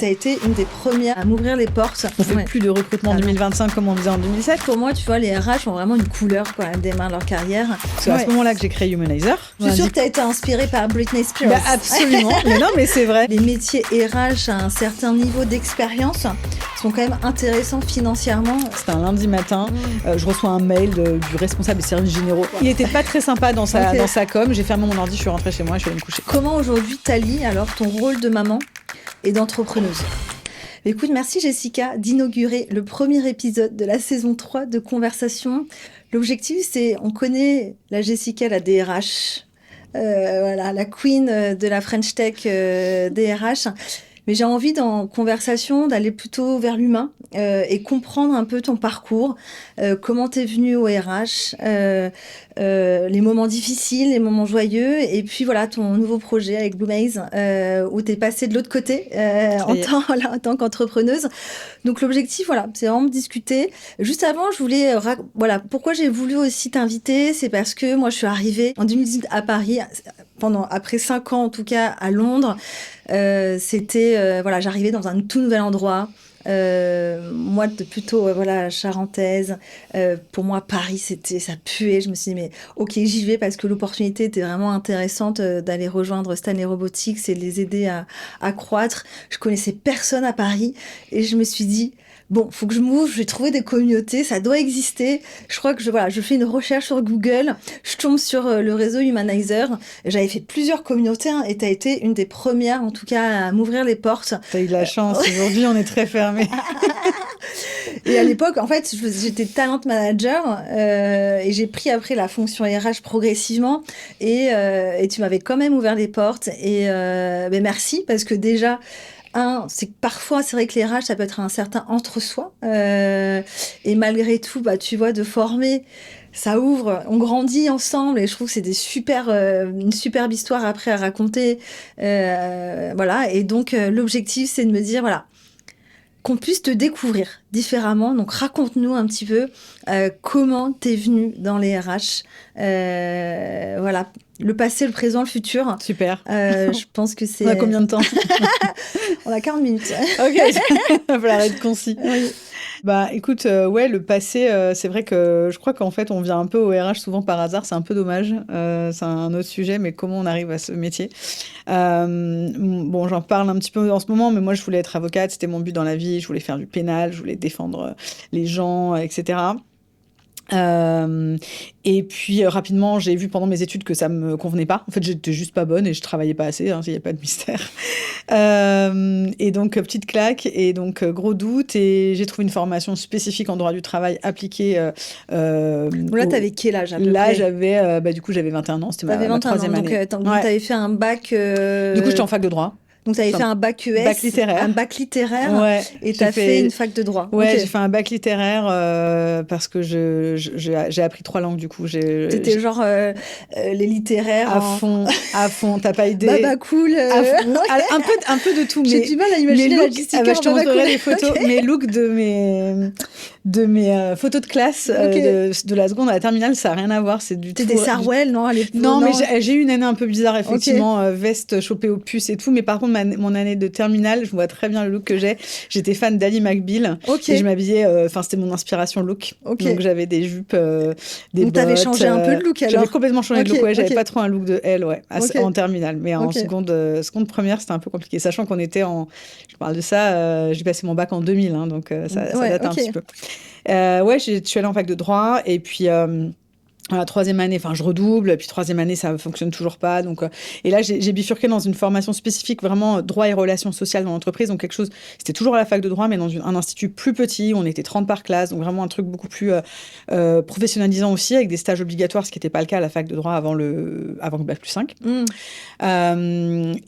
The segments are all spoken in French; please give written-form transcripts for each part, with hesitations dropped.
Tu as été une des premières à m'ouvrir les portes. On fait plus de recrutement en 2025 comme on faisait en 2007. Pour moi, tu vois, les RH ont vraiment une couleur quand elles démarrent leur carrière. C'est à ce moment-là que j'ai créé Humanizer. Je suis sûre que tu as été inspirée par Britney Spears. Absolument. Mais non, mais c'est vrai. Les métiers RH à un certain niveau d'expérience sont quand même intéressants financièrement. C'était un lundi matin. Je reçois un mail du responsable des services généraux. Il était pas très sympa dans sa com. J'ai fermé mon ordi, je suis rentrée chez moi et je suis allée me coucher. Comment aujourd'hui t'allies alors ton rôle de maman et d'entrepreneuse? Écoute, merci Jessica d'inaugurer le premier épisode de la saison 3 de Conversation. L'objectif, c'est, on connaît la Jessica, la DRH, voilà, la queen de la French Tech DRH. Mais j'ai envie dans Conversation d'aller plutôt vers l'humain et comprendre un peu ton parcours, comment t'es venue au RH, les moments difficiles, les moments joyeux, et puis voilà ton nouveau projet avec Blue Maze où t'es passée de l'autre côté en tant qu'entrepreneuse. Donc l'objectif, voilà, c'est vraiment de discuter. Juste avant, je voulais, pourquoi j'ai voulu aussi t'inviter, c'est parce que moi je suis arrivée en 2018 à Paris, après 5 ans en tout cas à Londres. J'arrivais dans un tout nouvel endroit. Moi, plutôt charentaise. Pour moi, Paris, ça puait. Je me suis dit, mais ok, j'y vais parce que l'opportunité était vraiment intéressante d'aller rejoindre Stanley Robotics et de les aider à croître. Je connaissais personne à Paris et je me suis dit, bon, faut que je m'ouvre, je vais trouver des communautés, ça doit exister. Je crois que je fais une recherche sur Google, je tombe sur le réseau Humanizer. J'avais fait plusieurs communautés et tu as été une des premières, en tout cas, à m'ouvrir les portes. Tu as eu de la chance, aujourd'hui on est très fermés. Et à l'époque, en fait, j'étais talent manager et j'ai pris après la fonction RH progressivement et tu m'avais quand même ouvert les portes et merci parce que déjà, c'est que parfois, c'est vrai que les RH, ça peut être un certain entre-soi. Et malgré tout, tu vois, de former, ça ouvre, on grandit ensemble. Et je trouve que c'est une superbe histoire après à raconter. Et donc, l'objectif, c'est de me dire, qu'on puisse te découvrir différemment. Donc, raconte-nous un petit peu comment t'es venue dans les RH. Le passé, le présent, le futur. Super. Je pense que c'est... On a combien de temps? On a 40 minutes. Ok, il va falloir être concis. Oui. Écoute, le passé, c'est vrai que je crois qu'en fait, on vient un peu au RH souvent par hasard. C'est un peu dommage. C'est un autre sujet, mais comment on arrive à ce métier? J'en parle un petit peu en ce moment, mais moi, je voulais être avocate. C'était mon but dans la vie. Je voulais faire du pénal. Je voulais défendre les gens, etc. Et puis rapidement j'ai vu pendant mes études que ça me convenait pas. En fait, j'étais juste pas bonne et je travaillais pas assez, il y a pas de mystère. Et donc petite claque et donc gros doute et j'ai trouvé une formation spécifique en droit du travail appliquée. Là, t'avais quel âge à peu Là, près? j'avais du coup j'avais 21 ans, c'était ma troisième année. Donc t'avais fait un bac. Du coup, j'étais en fac de droit. Donc, tu avais fait un bac ES, un bac littéraire, ouais, et tu as fait une fac de droit. Ouais, j'ai fait un bac littéraire parce que j'ai appris 3 langues, du coup. T'étais genre les littéraires. À fond, t'as pas idée. Baba cool. Un peu de tout. J'ai du mal à imaginer la Jessica. Je te montrerai les photos, mes looks de mes photos de classe de la seconde à la terminale, ça n'a rien à voir. T'étais Sarwell, non? Non, mais j'ai eu une année un peu bizarre, effectivement. Veste chopée aux puces et tout, mais par contre, mon année de terminale, je vois très bien le look que j'ai. J'étais fan d'Ally McBeal. Et je m'habillais, c'était mon inspiration look. Donc j'avais des jupes, des bottes. Donc t'avais changé un peu de look alors? J'avais complètement changé de look, j'avais pas trop un look de elle, en terminale. Mais en seconde première, c'était un peu compliqué. Sachant qu'on était je parle de ça, j'ai passé mon bac en 2000, donc ça date un petit peu. Je suis allée en fac de droit et puis... la troisième année, je redouble, puis troisième année, ça fonctionne toujours pas. Donc, et là, j'ai bifurqué dans une formation spécifique, vraiment droit et relations sociales dans l'entreprise. Donc, quelque chose, c'était toujours à la fac de droit, mais dans un institut plus petit, où on était 30 par classe. Donc, vraiment un truc beaucoup plus professionnalisant aussi, avec des stages obligatoires, ce qui n'était pas le cas à la fac de droit avant le bac plus 5.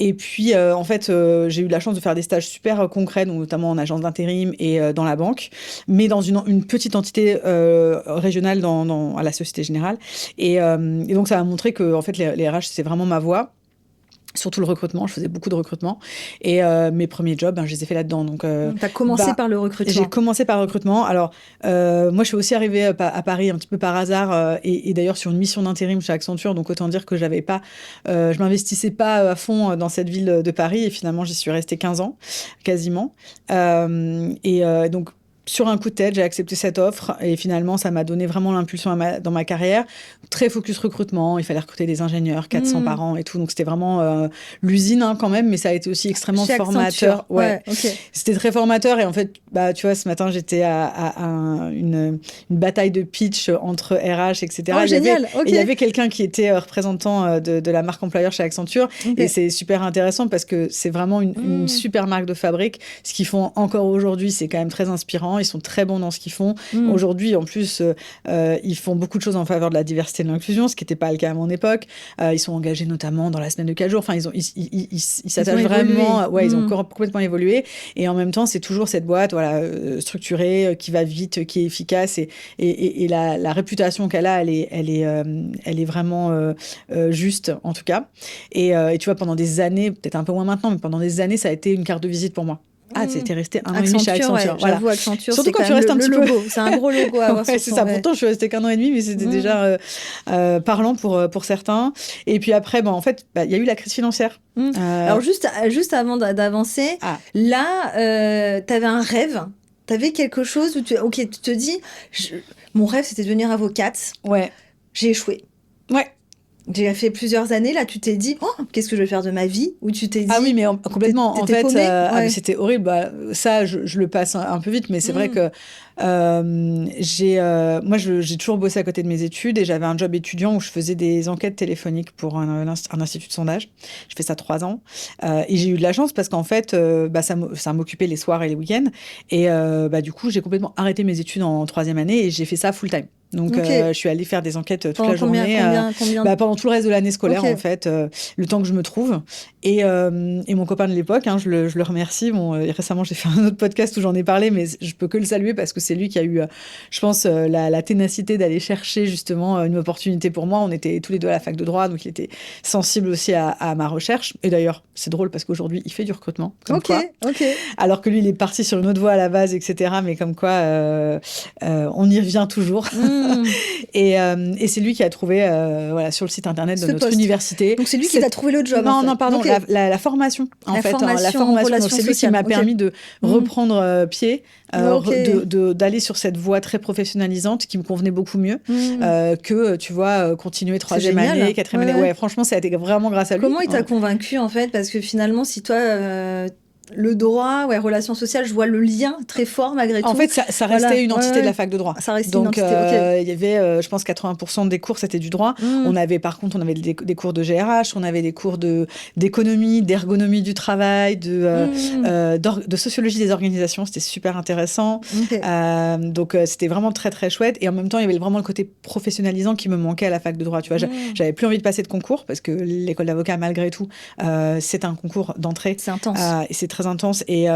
Et puis, en fait, j'ai eu la chance de faire des stages super concrets, donc notamment en agence d'intérim et dans la banque, mais dans une petite entité régionale à la Société Générale. Et donc, ça m'a montré que en fait, les RH, c'est vraiment ma voie. Surtout le recrutement, je faisais beaucoup de recrutement. Et mes premiers jobs, je les ai faits là-dedans. Donc, tu as commencé par le recrutement. J'ai commencé par le recrutement. Alors, moi, je suis aussi arrivée à Paris un petit peu par hasard et d'ailleurs sur une mission d'intérim chez Accenture. Donc, autant dire que je m'investissais pas à fond dans cette ville de Paris. Et finalement, j'y suis restée 15 ans, quasiment. Donc, sur un coup de tête, j'ai accepté cette offre et finalement, ça m'a donné vraiment l'impulsion dans ma carrière. Très focus recrutement, il fallait recruter des ingénieurs, 400 par an et tout. Donc, c'était vraiment l'usine quand même, mais ça a été aussi extrêmement formateur. Ouais, okay. C'était très formateur et en fait, tu vois, ce matin, j'étais à une bataille de pitch entre RH, etc. Oh, génial, okay. Il y avait quelqu'un qui était représentant de la marque employeur chez Accenture et c'est super intéressant parce que c'est vraiment une super marque de fabrique. Ce qu'ils font encore aujourd'hui, c'est quand même très inspirant. Ils sont très bons dans ce qu'ils font. Aujourd'hui, en plus, ils font beaucoup de choses en faveur de la diversité et de l'inclusion, ce qui n'était pas le cas à mon époque. Ils sont engagés notamment dans la semaine de 4 jours. Enfin, ils s'attachent vraiment. Ouais, ils ont complètement évolué. Et en même temps, c'est toujours cette boîte, structurée, qui va vite, qui est efficace. Et la réputation qu'elle a, elle est vraiment juste, en tout cas. Et tu vois, pendant des années, peut-être un peu moins maintenant, mais pendant des années, ça a été une carte de visite pour moi. Ah, t'es resté un an et demi chez Accenture. Ouais, j'avoue, Accenture, surtout quand tu restes un petit logo. peu. C'est un gros logo à avoir. Ouais, c'est ça. Pourtant, je suis restée qu'1 an et demi, mais c'était déjà parlant pour certains. Et puis après, en fait, il y a eu la crise financière. Alors, juste avant d'avancer, là, t'avais un rêve. T'avais quelque chose où tu te dis, mon rêve, c'était de devenir avocate. Ouais. J'ai échoué. Ouais. J'ai fait plusieurs années, là, tu t'es dit, qu'est-ce que je vais faire de ma vie? Ou tu t'es dit... Ah oui, mais complètement. En fait, ouais. c'était horrible. Ça, je le passe un peu vite, mais c'est vrai que moi, j'ai toujours bossé à côté de mes études et j'avais un job étudiant où je faisais des enquêtes téléphoniques pour un institut de sondage. Je fais ça 3 ans. Et j'ai eu de la chance parce qu'en fait, ça m'occupait les soirs et les week-ends. Et du coup, j'ai complètement arrêté mes études en 3e année et j'ai fait ça full-time. Donc, je suis allée faire des enquêtes toute la journée. Pendant tout le reste de l'année scolaire, en fait, le temps que je me trouve. Et mon copain de l'époque, je le remercie. Récemment, j'ai fait un autre podcast où j'en ai parlé, mais je peux que le saluer parce que c'est lui qui a eu, je pense, la ténacité d'aller chercher justement une opportunité pour moi. On était tous les deux à la fac de droit, donc il était sensible aussi à ma recherche. Et d'ailleurs, c'est drôle parce qu'aujourd'hui, il fait du recrutement. Alors que lui, il est parti sur une autre voie à la base, etc. Mais comme quoi, on y revient toujours. Et c'est lui qui a trouvé sur le site internet de notre université. Donc c'est lui qui t'a trouvé le job. Non, pardon, la formation. La formation. Donc c'est lui qui m'a permis de reprendre pied, d'aller sur cette voie très professionnalisante qui me convenait beaucoup mieux que, tu vois, continuer 3e année, 4e année. Ouais, franchement, ça a été vraiment grâce à lui. Comment il t'a convaincu, en fait? Parce que finalement, si toi... le droit, relations sociales, je vois le lien très fort malgré tout. En fait, ça restait une entité de la fac de droit. Ça restait donc, une entité, il y avait, je pense, 80% des cours, c'était du droit. On avait des cours de GRH, on avait des cours d'économie, d'ergonomie du travail, de sociologie des organisations. C'était super intéressant. Donc, c'était vraiment très, très chouette. Et en même temps, il y avait vraiment le côté professionnalisant qui me manquait à la fac de droit. Tu vois, j'avais plus envie de passer de concours parce que l'école d'avocat, malgré tout, c'est un concours d'entrée. C'est intense. Et c'est très intense et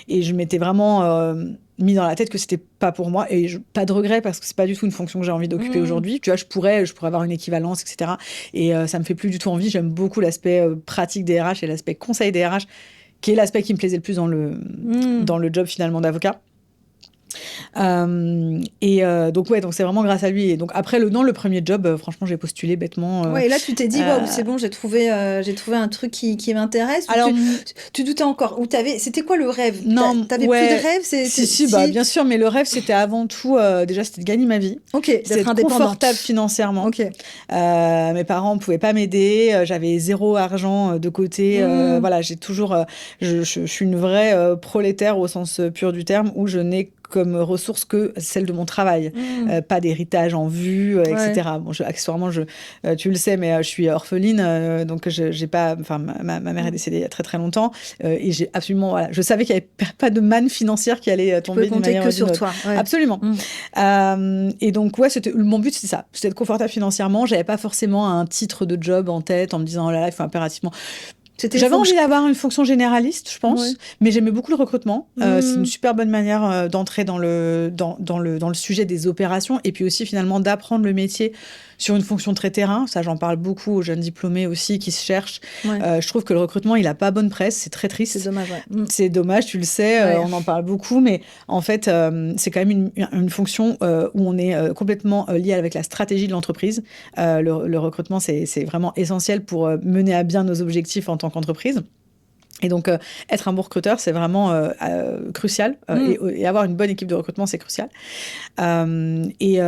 je m'étais vraiment mis dans la tête que c'était pas pour moi et pas de regret parce que c'est pas du tout une fonction que j'ai envie d'occuper aujourd'hui. Tu vois, je pourrais avoir une équivalence, etc. Et ça me fait plus du tout envie. J'aime beaucoup l'aspect pratique des RH et l'aspect conseil des RH qui est l'aspect qui me plaisait le plus dans le job finalement d'avocat. Donc c'est vraiment grâce à lui. Et donc après le premier job, franchement, j'ai postulé bêtement. Et là tu t'es dit c'est bon, j'ai trouvé un truc qui m'intéresse. Alors tu doutais encore ou c'était quoi le rêve? Non, t'avais plus de rêve? Si, bien sûr, mais le rêve c'était avant tout déjà c'était de gagner ma vie. D'être confortable financièrement. Mes parents pouvaient pas m'aider, j'avais 0 argent de côté. Voilà, j'ai toujours, je suis une vraie prolétaire au sens pur du terme où je n'ai comme ressource que celle de mon travail, pas d'héritage en vue, etc. Bon, accessoirement, tu le sais, mais je suis orpheline, donc j'ai pas, enfin, ma mère est décédée il y a très très longtemps, et j'ai absolument, je savais qu'il n'y avait pas de manne financière qui allait tomber d'une manière ou d'une autre. Tu peux compter que sur toi. Absolument. Et donc, mon but, c'était ça, c'était d'être confortable financièrement. J'avais pas forcément un titre de job en tête en me disant, oh là là, il faut impérativement... J'avais envie d'avoir une fonction généraliste, je pense, mais j'aimais beaucoup le recrutement. C'est une super bonne manière d'entrer dans le sujet des opérations et puis aussi finalement d'apprendre le métier sur une fonction très terrain. Ça, j'en parle beaucoup aux jeunes diplômés aussi qui se cherchent. Je trouve que le recrutement, il n'a pas bonne presse. C'est très triste. C'est dommage, C'est dommage, tu le sais. On en parle beaucoup, mais en fait, c'est quand même une fonction où on est complètement lié avec la stratégie de l'entreprise. Le recrutement, c'est vraiment essentiel pour mener à bien nos objectifs en tant qu'entreprise. Et donc, être un bon recruteur, c'est vraiment crucial. Et avoir une bonne équipe de recrutement, c'est crucial. Et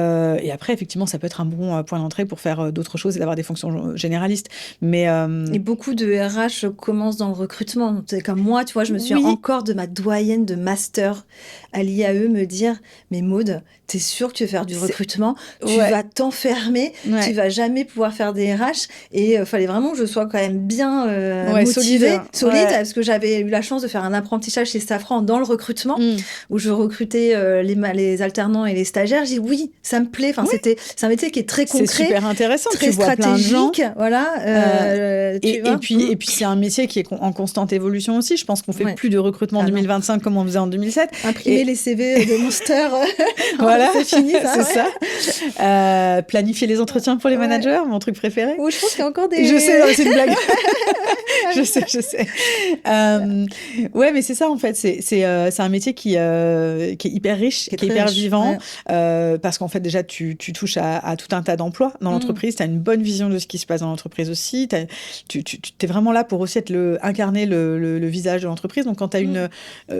après, effectivement, ça peut être un bon point d'entrée pour faire d'autres choses et d'avoir des fonctions généralistes. Et beaucoup de RH commencent dans le recrutement. C'est comme moi, tu vois, je me souviens encore de ma doyenne de master à l'IAE me dire « Mais Maud, t'es sûre que tu veux faire du recrutement ? Tu vas t'enfermer, tu vas jamais pouvoir faire des RH. » Et il fallait vraiment que je sois quand même bien motivée, solide, parce que j'avais eu la chance de faire un apprentissage chez Safran dans le recrutement, où je recrutais les alternants et les stagiaires. J'ai dit oui, ça me plaît. Enfin, c'est un métier qui est très concret, c'est super intéressant, très stratégique. Voilà. Et puis c'est un métier qui est en constante évolution aussi. Je pense qu'on fait plus de recrutement en 2025 comme on faisait en 2007. Imprimer les CV de Monster, voilà, c'est fini. C'est ça. Planifier les entretiens pour les managers, mon truc préféré. Oh, je pense qu'il y a encore des. Je sais, c'est une blague. je sais. Ouais, mais c'est ça en fait. C'est un métier qui est hyper riche, qui est hyper vivant, parce qu'en fait déjà tu touches à tout un tas d'emplois dans l'entreprise. Tu as une bonne vision de ce qui se passe dans l'entreprise aussi. Tu es vraiment là pour aussi incarner le visage de l'entreprise. Donc quand tu as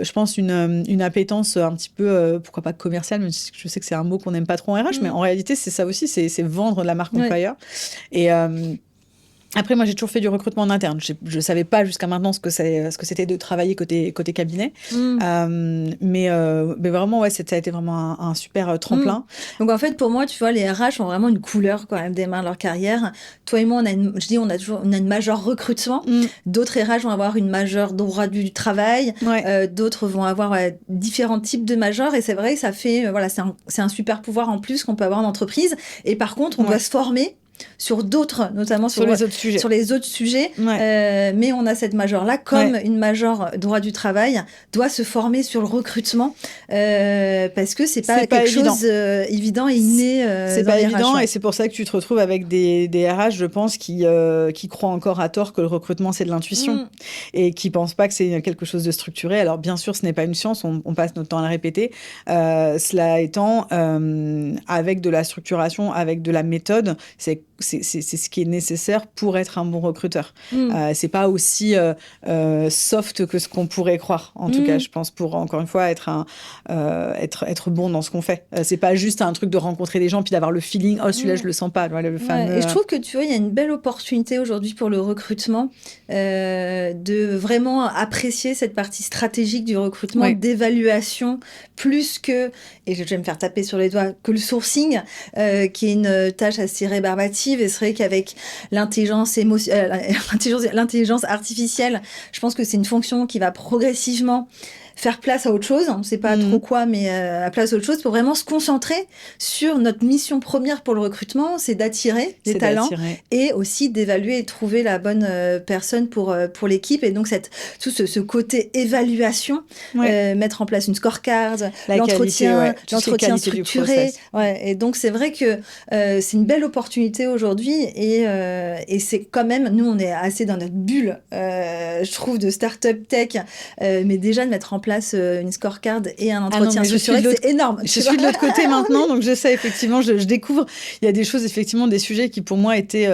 je pense une appétence un petit peu, pourquoi pas commerciale, même si je sais que c'est un mot qu'on n'aime pas trop en RH, mais en réalité c'est ça aussi, c'est vendre la marque employeur. Et après, moi, j'ai toujours fait du recrutement en interne. Je savais pas jusqu'à maintenant ce que c'était de travailler côté cabinet. Mais vraiment, ça a été vraiment un super tremplin. Donc, en fait, pour moi, tu vois, les RH ont vraiment une couleur quand même démarrent leur carrière. Toi et moi, on a une majeure recrutement. D'autres RH vont avoir une majeure droit du travail. D'autres vont avoir différents types de majors. Et c'est vrai que ça fait, c'est un super pouvoir en plus qu'on peut avoir en entreprise. Et par contre, on doit se former sur d'autres, notamment sur les autres sujets. Mais on a cette major-là, comme une major droit du travail, doit se former sur le recrutement, parce que c'est pas quelque chose évident et inné. C'est pas évident, et c'est pour ça que tu te retrouves avec des RH, je pense, qui croient encore à tort que le recrutement, c'est de l'intuition, et qui pensent pas que c'est quelque chose de structuré. Alors, bien sûr, ce n'est pas une science, on passe notre temps à le répéter. Cela étant, avec de la structuration, avec de la méthode, c'est ce qui est nécessaire pour être un bon recruteur. C'est pas aussi soft que ce qu'on pourrait croire, en tout cas, je pense, pour, encore une fois, être bon dans ce qu'on fait. C'est pas juste un truc de rencontrer des gens puis d'avoir le feeling, oh, celui-là, je le sens pas, le fameux... Et je trouve que, tu vois, il y a une belle opportunité aujourd'hui pour le recrutement, de vraiment apprécier cette partie stratégique du recrutement, d'évaluation, plus que, et je vais me faire taper sur les doigts, que le sourcing, qui est une tâche assez rébarbative. Et c'est vrai qu'avec l'intelligence artificielle, je pense que c'est une fonction qui va progressivement faire place à autre chose, on ne sait pas trop quoi, mais à place à autre chose, pour vraiment se concentrer sur notre mission première pour le recrutement, c'est d'attirer des talents et aussi d'évaluer et trouver la bonne personne pour l'équipe. Et donc tout ce côté évaluation, mettre en place une scorecard, l'entretien structuré. Et donc c'est vrai que c'est une belle opportunité aujourd'hui, et c'est quand même, nous on est assez dans notre bulle, je trouve, de start-up tech, mais déjà de mettre en place une scorecard et un entretien structuré, c'est énorme. Je suis de l'autre côté maintenant, donc je sais, effectivement, je découvre. Il y a des choses, effectivement, des sujets qui pour moi étaient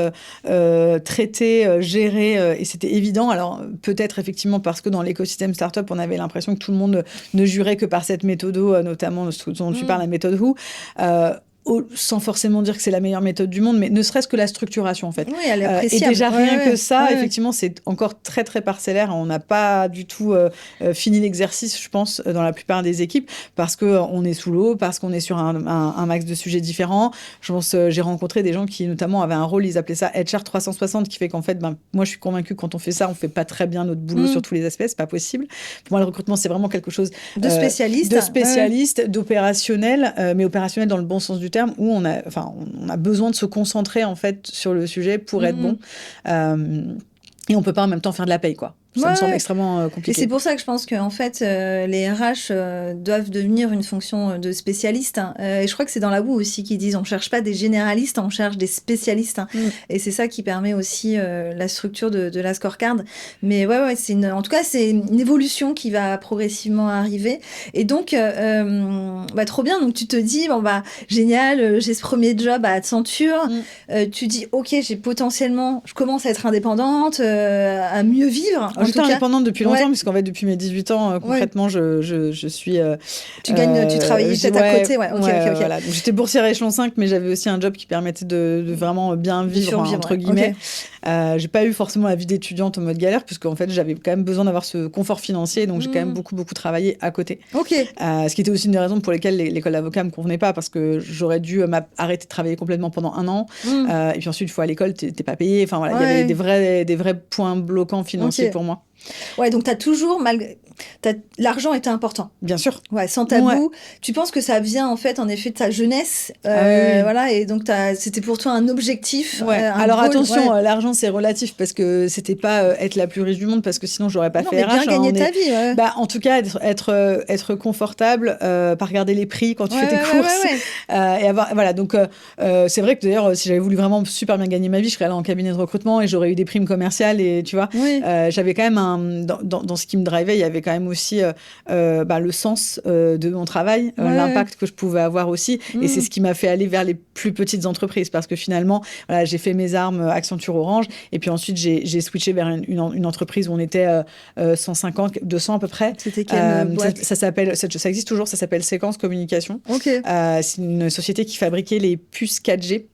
traités, gérés, et c'était évident. Alors peut-être effectivement parce que dans l'écosystème startup, on avait l'impression que tout le monde ne jurait que par cette méthode, notamment ce dont tu parles, la méthode Who. Sans forcément dire que c'est la meilleure méthode du monde, mais ne serait-ce que la structuration, en fait. Oui, elle est appréciable. Et déjà, rien que ça, effectivement, c'est encore très, très parcellaire. On n'a pas du tout fini l'exercice, je pense, dans la plupart des équipes, parce qu'on est sous l'eau, parce qu'on est sur un max de sujets différents. Je pense, j'ai rencontré des gens qui, notamment, avaient un rôle, ils appelaient ça HR 360, qui fait qu'en fait, moi, je suis convaincue que quand on fait ça, on fait pas très bien notre boulot sur tous les aspects, c'est pas possible. Pour moi, le recrutement, c'est vraiment quelque chose de spécialiste, d'opérationnel, mais opérationnel dans le bon sens du terme, où on a besoin de se concentrer en fait sur le sujet pour être bon, et on peut pas en même temps faire de la paye, quoi. Ça me semble extrêmement compliqué. Et c'est pour ça que je pense qu'en fait, les RH doivent devenir une fonction de spécialiste. Et je crois que c'est dans la WOO aussi qu'ils disent on cherche pas des généralistes, on cherche des spécialistes. Et c'est ça qui permet aussi la structure de la scorecard. Mais ouais, en tout cas, c'est une évolution qui va progressivement arriver. Et donc, trop bien. Donc, tu te dis, génial, j'ai ce premier job à Accenture. Tu dis, ok, je commence à être indépendante, à mieux vivre. J'étais indépendante depuis longtemps, puisqu'en fait, depuis mes 18 ans, concrètement, je suis... tu travaillais peut-être à côté, ok. Voilà. Donc, j'étais boursière échelon 5, mais j'avais aussi un job qui permettait de vraiment bien vivre, entre guillemets. J'ai pas eu forcément la vie d'étudiante en mode galère, puisqu'en fait, j'avais quand même besoin d'avoir ce confort financier, donc j'ai quand même beaucoup travaillé à côté. Ce qui était aussi une des raisons pour lesquelles l'école d'avocat me convenait pas, parce que j'aurais dû arrêter de travailler complètement pendant 1 an. Et puis ensuite, une fois à l'école, t'es pas payé. Enfin voilà, il y avait des vrais points bloquants financiers pour moi. Ouais, donc t'as toujours l'argent était important. Bien sûr. Ouais, sans tabou. Ouais. Tu penses que ça vient en effet de ta jeunesse, voilà, et donc c'était pour toi un objectif. Alors attention, l'argent c'est relatif parce que c'était pas être la plus riche du monde, parce que sinon j'aurais pas fait RH. Bien gagner ta vie. En tout cas, être confortable, pas regarder les prix quand tu fais tes courses, et avoir donc c'est vrai que d'ailleurs si j'avais voulu vraiment super bien gagner ma vie, je serais allée en cabinet de recrutement et j'aurais eu des primes commerciales, et tu vois, j'avais quand même dans ce qui me drivait, il y avait quand même aussi le sens de mon travail, l'impact que je pouvais avoir aussi. Et c'est ce qui m'a fait aller vers les plus petites entreprises, parce que finalement, voilà, j'ai fait mes armes Accenture Orange, et puis ensuite j'ai switché vers une entreprise où on était 150, 200 à peu près. C'était quelle boîte ? Ça existe toujours, ça s'appelle Séquence Communication. C'est une société qui fabriquait les puces 4G.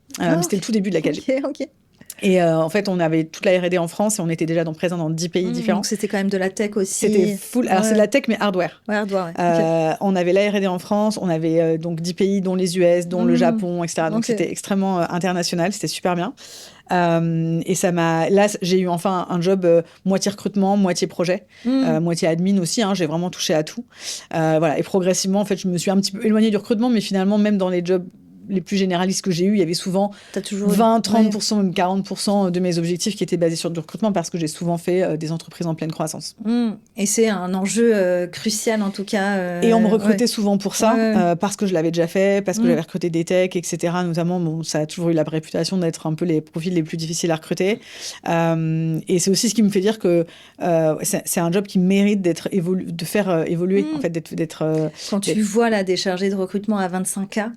C'était le tout début de la 4G. Et en fait, on avait toute la R&D en France et on était déjà présents dans 10 pays différents. Donc, c'était quand même de la tech aussi. C'était full. Alors, c'est de la tech, mais hardware. Hardware, on avait la R&D en France, on avait donc 10 pays, dont les US, dont le Japon, etc. Donc, c'était extrêmement international, c'était super bien. Et là, j'ai eu enfin un job moitié recrutement, moitié projet, moitié admin aussi. J'ai vraiment touché à tout. Voilà. Et progressivement, en fait, je me suis un petit peu éloignée du recrutement, mais finalement, même dans les jobs les plus généralistes que j'ai eu, il y avait souvent 20, 30%, même 40% de mes objectifs qui étaient basés sur du recrutement, parce que j'ai souvent fait des entreprises en pleine croissance. Et c'est un enjeu crucial, en tout cas. Et on me recrutait souvent pour ça, parce que je l'avais déjà fait, parce que j'avais recruté des techs, etc. Notamment, ça a toujours eu la réputation d'être un peu les profils les plus difficiles à recruter. Et c'est aussi ce qui me fait dire que c'est un job qui mérite de faire évoluer, en fait, d'être... Quand tu vois là, des chargés de recrutement à 25K,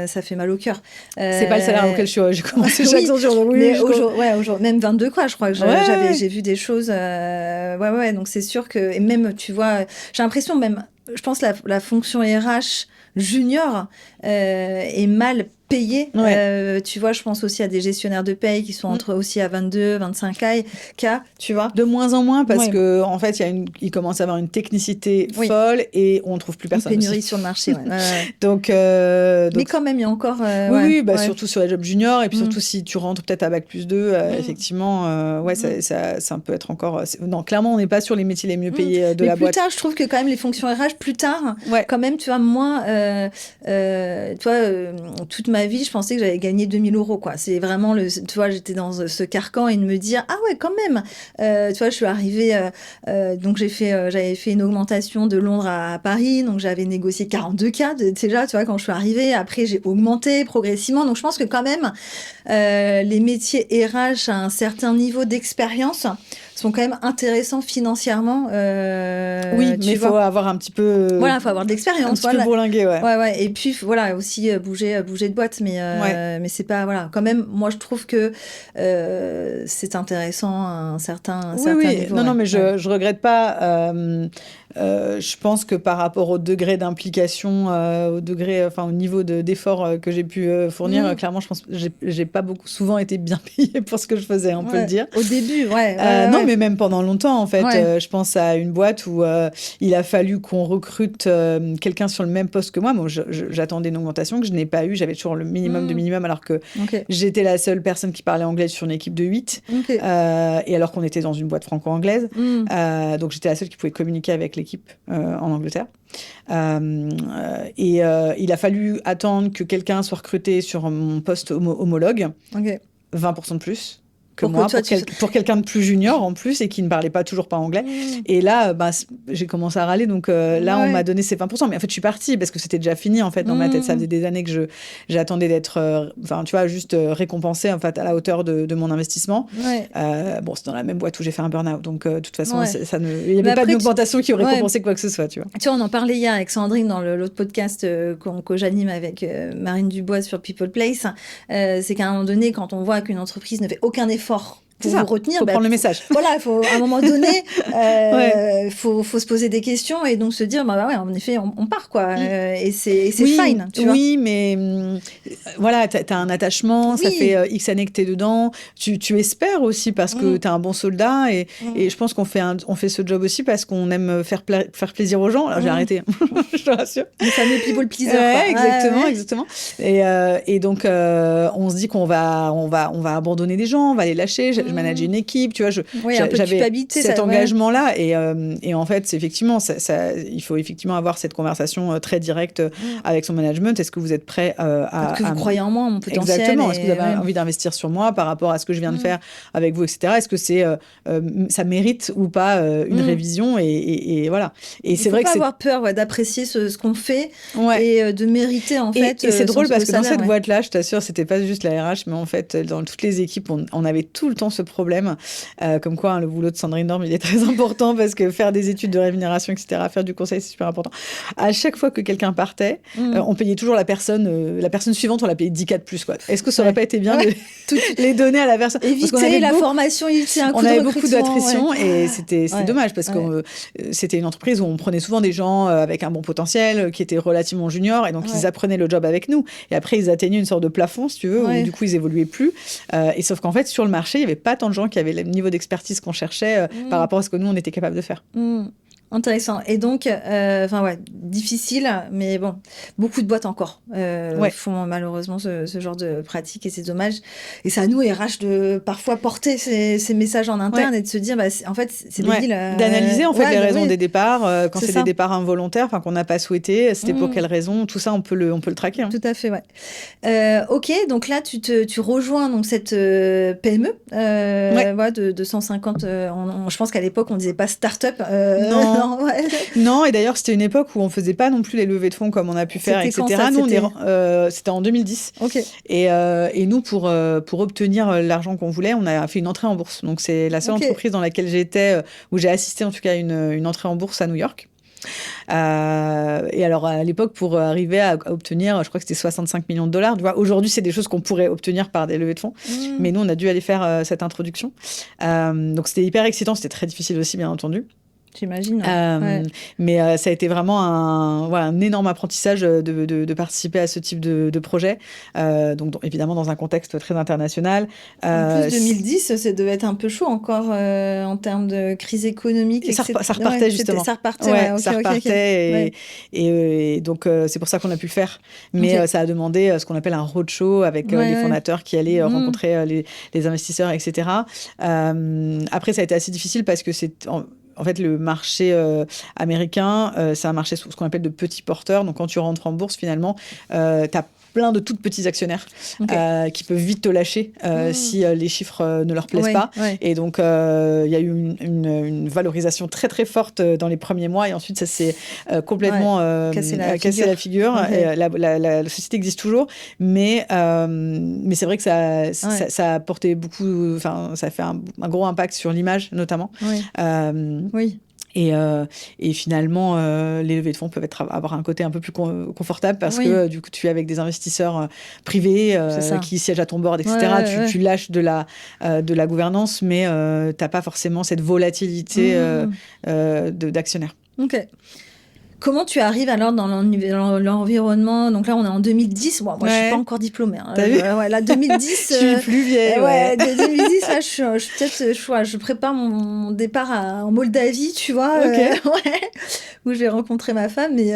ça fait mal au cœur. C'est pas le salaire auquel j'ai commencé chaque jour. Mais aujourd'hui, même 22 quoi, je crois que j'ai vu des choses. Donc c'est sûr que, et même, tu vois, j'ai l'impression même, je pense la fonction RH junior est mal payée. Tu vois, je pense aussi à des gestionnaires de paye qui sont aussi à 22, 25K, tu vois. De moins en moins, parce que en fait, il commence à avoir une technicité folle et on ne trouve plus personne. Une pénurie sur le marché. Donc, mais quand même, il y a encore... surtout sur les jobs juniors, et puis surtout si tu rentres peut-être à Bac+2, effectivement, ça peut être encore... Non, clairement, on n'est pas sur les métiers les mieux payés de la boîte. Plus tard, je trouve que quand même les fonctions RH, plus tard, quand même, tu vois, moi, toute ma vie, je pensais que j'allais gagner 2000 €, quoi. C'est vraiment tu vois, j'étais dans ce carcan, et de me dire, ah ouais, quand même. Tu vois, je suis arrivée, donc j'avais fait une augmentation de Londres à Paris, donc j'avais négocié 42K déjà, tu vois, quand je suis arrivée. Après, j'ai augmenté progressivement. Donc, je pense que quand même, les métiers RH à un certain niveau d'expérience sont quand même intéressants financièrement. Mais il faut avoir un petit peu... Voilà, il faut avoir de l'expérience. Un petit peu bourlingué, ouais. Et puis, voilà, aussi bouger de boîte. Mais c'est pas... Voilà, quand même, moi, je trouve que c'est intéressant à un certain niveau. Non, mais je regrette pas... je pense que par rapport au degré d'implication, au niveau d'effort que j'ai pu fournir, clairement, je pense que j'ai pas souvent été bien payée pour ce que je faisais, on peut le dire. Au début, non, mais même pendant longtemps, en fait. Je pense à une boîte où il a fallu qu'on recrute quelqu'un sur le même poste que moi. Moi, j'attendais une augmentation que je n'ai pas eue. J'avais toujours le minimum de minimum, alors que j'étais la seule personne qui parlait anglais sur une équipe de 8. Et alors qu'on était dans une boîte franco-anglaise. Donc, j'étais la seule qui pouvait communiquer avec l'équipe en Angleterre. Et il a fallu attendre que quelqu'un soit recruté sur mon poste homologue. 20% de plus. que moi, pour quelqu'un de plus junior en plus et qui ne parlait toujours pas anglais. Et là, j'ai commencé à râler. Donc là, on m'a donné ces 20%. Mais en fait, je suis partie parce que c'était déjà fini en fait dans ma tête. Ça faisait des années que j'attendais d'être, juste récompensée en fait à la hauteur de mon investissement. C'est dans la même boîte où j'ai fait un burn-out. Donc de toute façon, il n'y avait pas d'augmentation qui aurait compensé quoi que ce soit. Tu vois, on en parlait hier avec Sandrine dans l'autre podcast que j'anime avec Marine Dubois sur People Place. C'est qu'à un moment donné, quand on voit qu'une entreprise ne fait aucun effort pour vous retenir, faut prendre le message. Voilà, à un moment donné, faut se poser des questions et donc se dire, en effet, on part, quoi. Et c'est fine, tu vois. Oui, mais voilà, t'as un attachement, ça fait X années que t'es dedans. Tu espères aussi parce que t'es un bon soldat et je pense qu'on fait ce job aussi parce qu'on aime faire plaisir aux gens. Alors, j'ai arrêté, je te rassure. Le fameux people pleaser. Exactement. Et donc, on se dit qu'on va abandonner des gens, on va les lâcher. Je manageais une équipe, tu vois, j'avais cet engagement-là. Et en fait, effectivement, il faut effectivement avoir cette conversation très directe avec son management. Est-ce que vous êtes prêt à... Est-ce que vous croyez en moi, en mon potentiel? Exactement. Est-ce que vous avez envie d'investir sur moi par rapport à ce que je viens de faire avec vous, etc. Est-ce que ça mérite ou pas une révision et voilà. Et c'est vrai que il faut pas avoir peur d'apprécier ce qu'on fait et de mériter, en fait. Et c'est drôle parce que dans cette boîte-là, je t'assure, c'était pas juste la RH, mais en fait, dans toutes les équipes, on avait tout le temps ce problème. Comme quoi, le boulot de Sandrine Dorme, il est très important parce que faire des études de rémunération, etc., faire du conseil, c'est super important. À chaque fois que quelqu'un partait, on payait toujours la personne suivante, on la payait 10K de plus, quoi. Est-ce que ça aurait pas été bien de les donner à la personne? Éviter la formation, on avait beaucoup d'attrition et c'était dommage parce que c'était une entreprise où on prenait souvent des gens avec un bon potentiel, qui étaient relativement juniors et donc ils apprenaient le job avec nous. Et après, ils atteignaient une sorte de plafond, si tu veux, où du coup, ils évoluaient plus. Et sauf qu'en fait, sur le marché, il n'y avait pas tant de gens qui avaient le niveau d'expertise qu'on cherchait par rapport à ce que nous, on était capable de faire. Intéressant. Et donc, difficile, mais bon, beaucoup de boîtes encore font malheureusement ce genre de pratique et c'est dommage. Et c'est à nous, RH, de parfois porter ces messages en interne et de se dire, en fait, c'est débile. D'analyser en fait les raisons des départs, quand c'est des départs involontaires, qu'on n'a pas souhaité, c'était pour quelles raisons, tout ça, on peut le traquer. Hein. Tout à fait, ok, donc là, tu rejoins donc, cette PME de 150, je pense qu'à l'époque, on disait pas start-up. Non, et d'ailleurs, c'était une époque où on faisait pas non plus les levées de fonds comme on a pu faire, etc. Nous, c'était en 2010. Okay. Et nous, pour obtenir l'argent qu'on voulait, on a fait une entrée en bourse. Donc, c'est la seule entreprise dans laquelle j'étais, où j'ai assisté en tout cas à une entrée en bourse à New York. Et alors, à l'époque, pour arriver à obtenir, je crois que c'était 65 millions de dollars. Tu vois, aujourd'hui, c'est des choses qu'on pourrait obtenir par des levées de fonds. Mais nous, on a dû aller faire cette introduction. Donc, c'était hyper excitant. C'était très difficile aussi, bien entendu. J'imagine. Mais ça a été vraiment un énorme apprentissage de participer à ce type de projet. Donc, évidemment, dans un contexte très international. En plus, 2010, ça devait être un peu chaud encore en termes de crise économique. Et ça repartait, justement. Ça repartait, Et donc, c'est pour ça qu'on a pu le faire. Mais ça a demandé ce qu'on appelle un roadshow avec les fondateurs qui allaient rencontrer les investisseurs, etc. Après, ça a été assez difficile parce que en fait, le marché américain, c'est un marché ce qu'on appelle de petits porteurs. Donc, quand tu rentres en bourse, finalement, tu as plein de tout petits actionnaires qui peuvent vite te lâcher si les chiffres ne leur plaisent pas. Et donc, il y a eu une valorisation très, très forte dans les premiers mois. Et ensuite, ça s'est complètement cassé la figure. Et la société existe toujours. Mais c'est vrai que ça a apporté beaucoup... Enfin, ça a fait un gros impact sur l'image, notamment. Oui. Et finalement, les levées de fonds peuvent avoir un côté un peu plus confortable parce que du coup, tu es avec des investisseurs privés qui siègent à ton board, etc. Tu lâches de la gouvernance, mais tu n'as pas forcément cette volatilité d'actionnaires. Ok. Comment tu arrives alors dans l'environnement? Donc là, on est en 2010. Bon, moi, je suis pas encore diplômée. Hein. T'as vu là, 2010. Je suis plus vieille. 2010, là, je prépare mon départ en Moldavie, tu vois. Où je vais rencontrer ma femme. Mais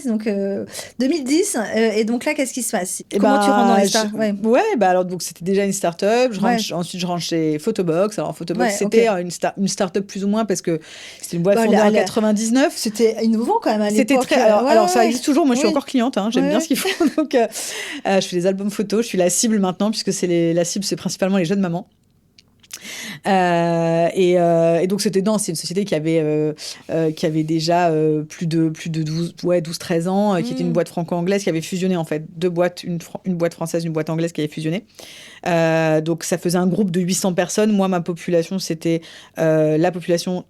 donc 2010. Et donc là, qu'est-ce qui se passe? Comment tu rentres dans les startups? Alors donc c'était déjà une start-up. Ensuite, je rentre chez Photobox. Alors Photobox, c'était une start-up plus ou moins parce que c'était une boîte fondée en 99. C'était innovant quand même. C'était très. Alors ça existe toujours. Moi, je suis encore cliente. J'aime bien ce qu'ils font. Donc, je fais des albums photos. Je suis la cible maintenant puisque la cible, c'est principalement les jeunes mamans. Et donc, c'est une société qui avait déjà plus de 12-13 ans, qui était une boîte franco-anglaise, qui avait fusionné, en fait, deux boîtes, une boîte française, une boîte anglaise qui avait fusionné. Donc, ça faisait un groupe de 800 personnes. Moi, ma population, c'était la population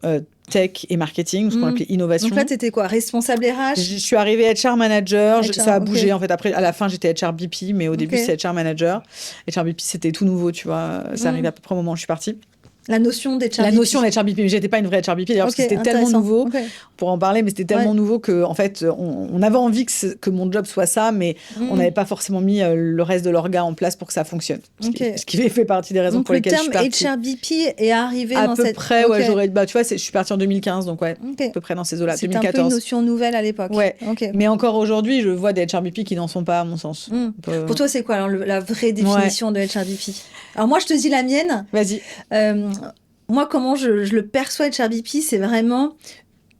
tech et marketing, ce qu'on appelait innovation. Donc là, tu étais quoi? Responsable RH? Je suis arrivée HR manager. Ça a bougé, en fait. Après, à la fin, j'étais HR BP, mais au début, c'est HR manager. HR BP, c'était tout nouveau, tu vois. Ça arrivait à peu près au moment où je suis partie. La notion d'HRBP. La notion d'HRBP, mais j'étais pas une vraie HRBP d'ailleurs, parce que c'était tellement nouveau, on pourra en parler, mais c'était tellement nouveau que, en fait, on avait envie que mon job soit ça, mais on n'avait pas forcément mis le reste de l'orga en place pour que ça fonctionne. Ce qui fait partie des raisons pour lesquelles je suis partie. Donc le terme HRBP est arrivé dans cette... À peu près, tu vois, je suis partie en 2015, donc à peu près dans ces eaux-là, 2014. C'était un peu une notion nouvelle à l'époque. Mais encore aujourd'hui, je vois des HRBP qui n'en sont pas, à mon sens. Pour toi, c'est quoi alors la vraie définition de HRBP? Alors moi, je te dis la mienne. Vas-y. Moi, comment je le perçois, HRBP, c'est vraiment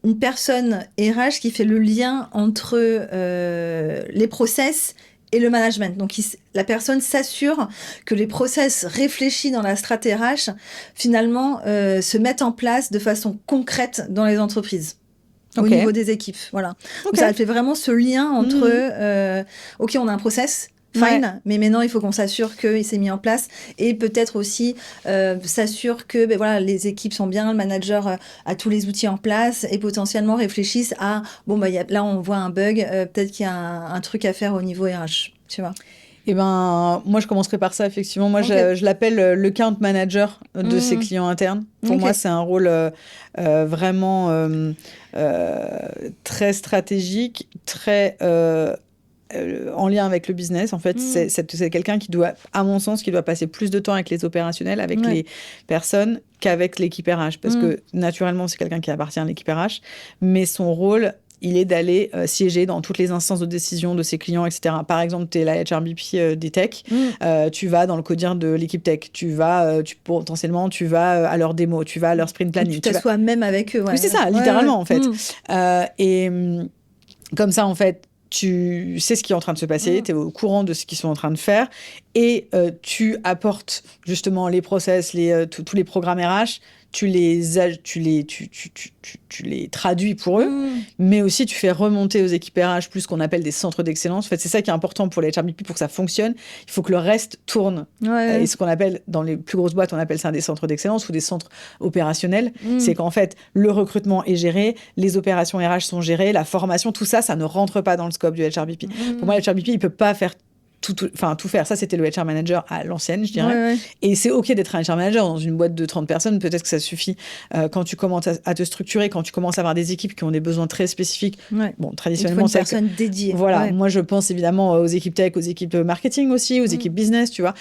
une personne RH qui fait le lien entre les process et le management. Donc, la personne s'assure que les process réfléchis dans la stratégie RH, finalement, se mettent en place de façon concrète dans les entreprises. Au niveau des équipes, voilà. Donc, ça fait vraiment ce lien entre, OK, on a un process, fine, mais maintenant il faut qu'on s'assure qu'il s'est mis en place et peut-être aussi s'assure que les équipes sont bien, le manager a tous les outils en place et potentiellement réfléchissent à là on voit un bug, peut-être qu'il y a un truc à faire au niveau RH, tu vois. Eh ben, moi, je commencerai par ça, effectivement. Moi, je l'appelle le account manager de ses clients internes. Pour moi, c'est un rôle vraiment très stratégique, très... en lien avec le business, en fait, c'est quelqu'un qui doit, à mon sens, qui doit passer plus de temps avec les opérationnels, avec les personnes, qu'avec l'équipe RH. Parce que, naturellement, c'est quelqu'un qui appartient à l'équipe RH, mais son rôle, il est d'aller siéger dans toutes les instances de décision de ses clients, etc. Par exemple, tu es la HRBP des tech, tu vas dans le codir de l'équipe tech, potentiellement, tu vas à leur démo, tu vas à leur sprint planning. Tu t'assois même avec eux. Oui, c'est ça, littéralement, en fait. Et comme ça, en fait, tu sais ce qui est en train de se passer, tu es au courant de ce qu'ils sont en train de faire et tu apportes justement les process, tous les programmes RH, tu les traduis pour eux, mais aussi tu fais remonter aux équipes RH plus ce qu'on appelle des centres d'excellence. En fait, c'est ça qui est important pour les HRBP pour que ça fonctionne. Il faut que le reste tourne. Et ce qu'on appelle, dans les plus grosses boîtes, on appelle ça des centres d'excellence ou des centres opérationnels. C'est qu'en fait, le recrutement est géré, les opérations RH sont gérées, la formation, tout ça, ça ne rentre pas dans le scope du HRBP. Pour moi, le HRBP, il ne peut pas faire tout faire. Ça, c'était le HR manager à l'ancienne, je dirais. Et c'est OK d'être un HR manager dans une boîte de 30 personnes. Peut-être que ça suffit quand tu commences à te structurer, quand tu commences à avoir des équipes qui ont des besoins très spécifiques. Bon, traditionnellement, il faut une personne dédiée. Voilà. Moi, je pense évidemment aux équipes tech, aux équipes marketing aussi, aux équipes business, tu vois,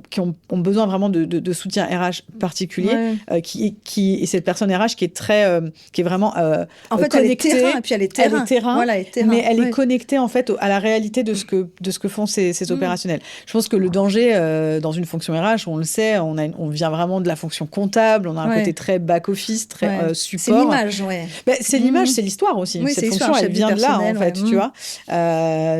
qui ont besoin vraiment de soutien RH particulier. Et cette personne RH qui est vraiment en fait, connectée. Elle est terrain, et puis elle est terrain. Voilà, mais elle est connectée en fait à la réalité de ce que font ces opérationnels. Je pense que le danger dans une fonction RH, on le sait, on vient vraiment de la fonction comptable, on a un côté très back-office, très support. C'est l'image, c'est l'image, c'est l'histoire aussi. Cette fonction, elle vient de là, en fait, tu vois.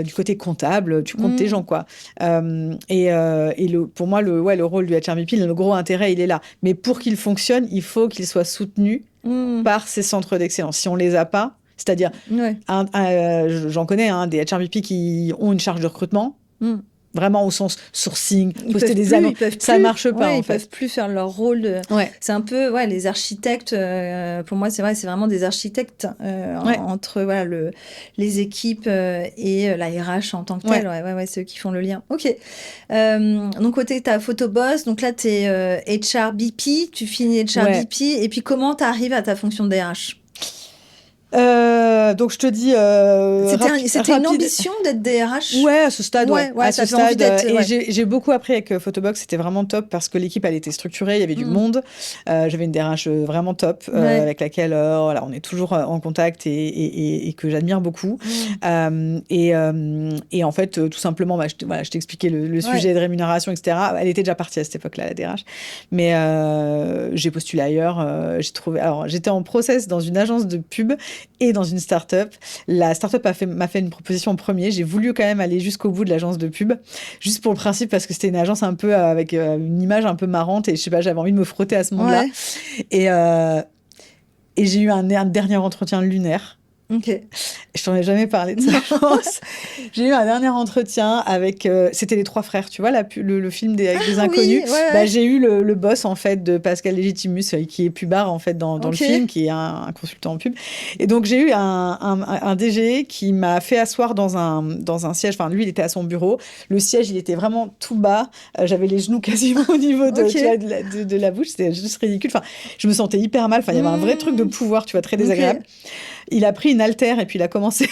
Du côté comptable, tu comptes tes gens, quoi. Pour moi, le rôle du HRBP, le gros intérêt, il est là. Mais pour qu'il fonctionne, il faut qu'il soit soutenu par ces centres d'excellence. Si on les a pas, c'est-à-dire, j'en connais des HRBP qui ont une charge de recrutement, vraiment au sens sourcing, poster des annonces, ça marche pas. Ils peuvent plus faire leur rôle. C'est un peu les architectes. Pour moi, c'est vrai, c'est vraiment des architectes entre les équipes et la RH en tant que telle. Ceux qui font le lien. Ok. Donc côté ta photoboss, donc là t'es HRBP, tu finis HRBP et puis comment t'arrives à ta fonction de DRH? Donc je te dis c'était une ambition d'être DRH. À ce stade à ce stade et j'ai beaucoup appris avec Photobox, c'était vraiment top parce que l'équipe elle était structurée, il y avait du monde, j'avais une DRH vraiment top avec laquelle on est toujours en contact et que j'admire beaucoup et en fait tout simplement je t'expliquais le sujet de rémunération, etc. Elle était déjà partie à cette époque-là, la DRH, mais j'ai postulé ailleurs, j'étais en process dans une agence de pub et dans une start-up. La start-up m'a fait une proposition en premier. J'ai voulu quand même aller jusqu'au bout de l'agence de pub, juste pour le principe, parce que c'était une agence un peu avec une image un peu marrante et je sais pas, j'avais envie de me frotter à ce monde-là. Et j'ai eu un dernier entretien lunaire. Ok. Je t'en ai jamais parlé de ça, je pense. J'ai eu un dernier entretien avec... c'était Les Trois Frères, tu vois, le film avec des inconnus. Oui, ouais. J'ai eu le boss, en fait, de Pascal Légitimus, qui est pubard, en fait, dans le film, qui est un consultant en pub. Et donc, j'ai eu un DG qui m'a fait asseoir dans un siège. Enfin, lui, il était à son bureau. Le siège, il était vraiment tout bas. J'avais les genoux quasiment au niveau de la bouche. C'était juste ridicule. Enfin, je me sentais hyper mal. Enfin, il y avait un vrai truc de pouvoir, tu vois, très désagréable. Il a pris une haltère et puis il a commencé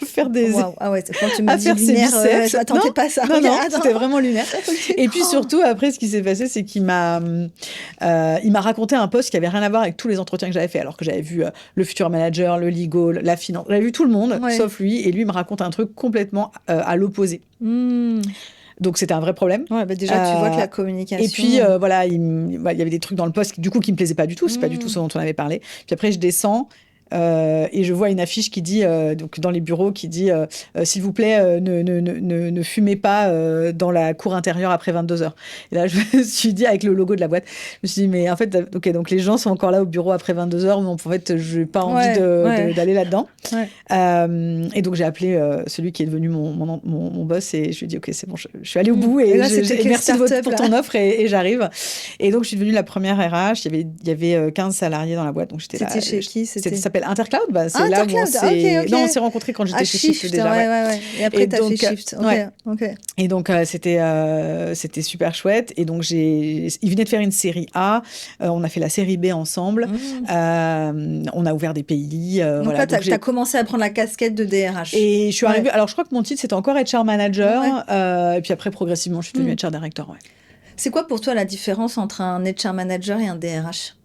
à faire des... Wow. Ah ouais, quand tu m'as dit lunaire, je m'attendais pas à ça. Non, c'était vraiment lunaire. Et puis surtout, après, ce qui s'est passé, c'est qu'il m'a raconté un poste qui avait rien à voir avec tous les entretiens que j'avais fait, alors que j'avais vu le futur manager, le legal, la finance. J'avais vu tout le monde, sauf lui. Et lui, il me raconte un truc complètement à l'opposé. Donc, c'était un vrai problème. Ouais, déjà, tu vois que la communication... Et puis, voilà, il y avait des trucs dans le poste qui me plaisaient pas du tout. C'est pas du tout ce dont on avait parlé. Puis après, je descends... et je vois une affiche qui dit, donc dans les bureaux, qui dit s'il vous plaît, ne fumez pas dans la cour intérieure après 22h. Et là, je me suis dit, avec le logo de la boîte, je me suis dit, mais en fait, ok, donc les gens sont encore là au bureau après 22h, mais en fait, je n'ai pas envie d'aller là-dedans. Ouais. Et donc, j'ai appelé celui qui est devenu mon boss et je lui ai dit, ok, c'est bon, je suis allée au bout et, là, merci pour ton offre et j'arrive. Et donc, je suis devenue la première RH. Il y avait 15 salariés dans la boîte. Donc, j'étais là. C'était chez qui? Ça s'appelle Intercloud, c'est là où on s'est rencontrés quand j'étais chez Shift déjà. Ouais. Et après, tu as fait Shift. Okay. Et donc, c'était super chouette. Et donc, ils venaient de faire une série A. On a fait la série B ensemble. On a ouvert des pays. Donc voilà, là, tu as commencé à prendre la casquette de DRH. Et je suis arrivée... Alors, je crois que mon titre, c'était encore HR Manager. Et puis après, progressivement, je suis devenue HR Director. Ouais. C'est quoi pour toi la différence entre un HR Manager et un DRH ?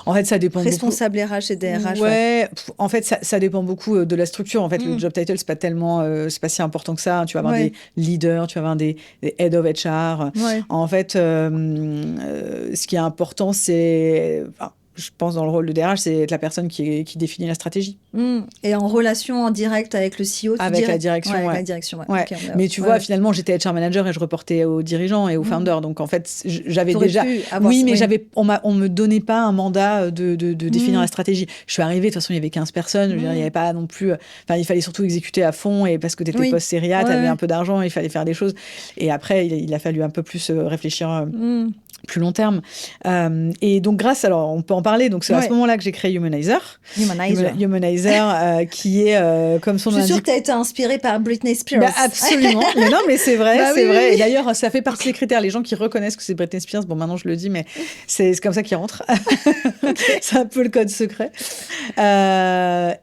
En fait, ça dépend Responsable RH et DRH. Ouais. En fait, ça dépend beaucoup de la structure. En fait, le job title, c'est pas tellement, c'est pas si important que ça. Tu vas avoir des leaders, tu vas avoir des head of HR. Ouais. En fait, ce qui est important, c'est... je pense dans le rôle de DRH, c'est être la personne qui définit la stratégie. Et en relation en direct avec le CEO, avec la direction, avec la direction, Okay, mais tu vois, finalement, j'étais HR manager et je reportais aux dirigeants et aux founders. Donc, en fait, j'avais déjà... on me donnait pas un mandat de définir la stratégie. Je suis arrivée, de toute façon, il y avait 15 personnes. Je veux dire, il n'y avait pas non plus... il fallait surtout exécuter à fond et parce que tu étais post-série A, tu avais un peu d'argent, il fallait faire des choses. Et après, il a fallu un peu plus réfléchir... plus long terme. Et donc, alors, on peut en parler. Donc, c'est à ce moment-là que j'ai créé Humanizer, qui est, comme son nom indique... Je suis sûre que que tu as été inspirée par Britney Spears. Absolument. Mais non, mais c'est vrai, vrai. Et d'ailleurs, ça fait partie des critères. Les gens qui reconnaissent que c'est Britney Spears, bon, maintenant, je le dis, mais c'est comme ça qu'ils rentrent. C'est un peu le code secret.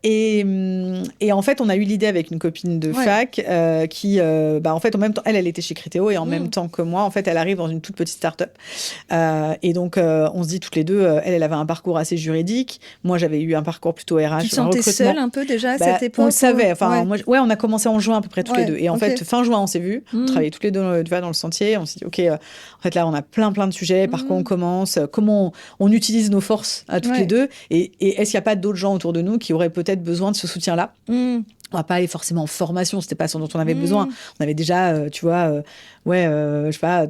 Et en fait, on a eu l'idée avec une copine de fac qui, en fait, en même temps, elle était chez Criteo et en même temps que moi, en fait, elle arrive dans une toute petite start-up. Et donc, on se dit toutes les deux, elle avait un parcours assez juridique. Moi, j'avais eu un parcours plutôt RH. Tu te sentais seule un peu déjà à cette époque? On le savait. Enfin, on a commencé en juin à peu près toutes les deux. Et en fait, fin juin, on s'est vus. On travaillait toutes les deux dans le sentier. On s'est dit, OK, en fait, là, on a plein de sujets. Par quoi on commence? Comment on utilise nos forces à toutes les deux? Et est-ce qu'il n'y a pas d'autres gens autour de nous qui auraient peut-être besoin de ce soutien-là? On va pas aller forcément en formation, c'était pas ce dont on avait besoin. On avait déjà, tu vois, je sais pas,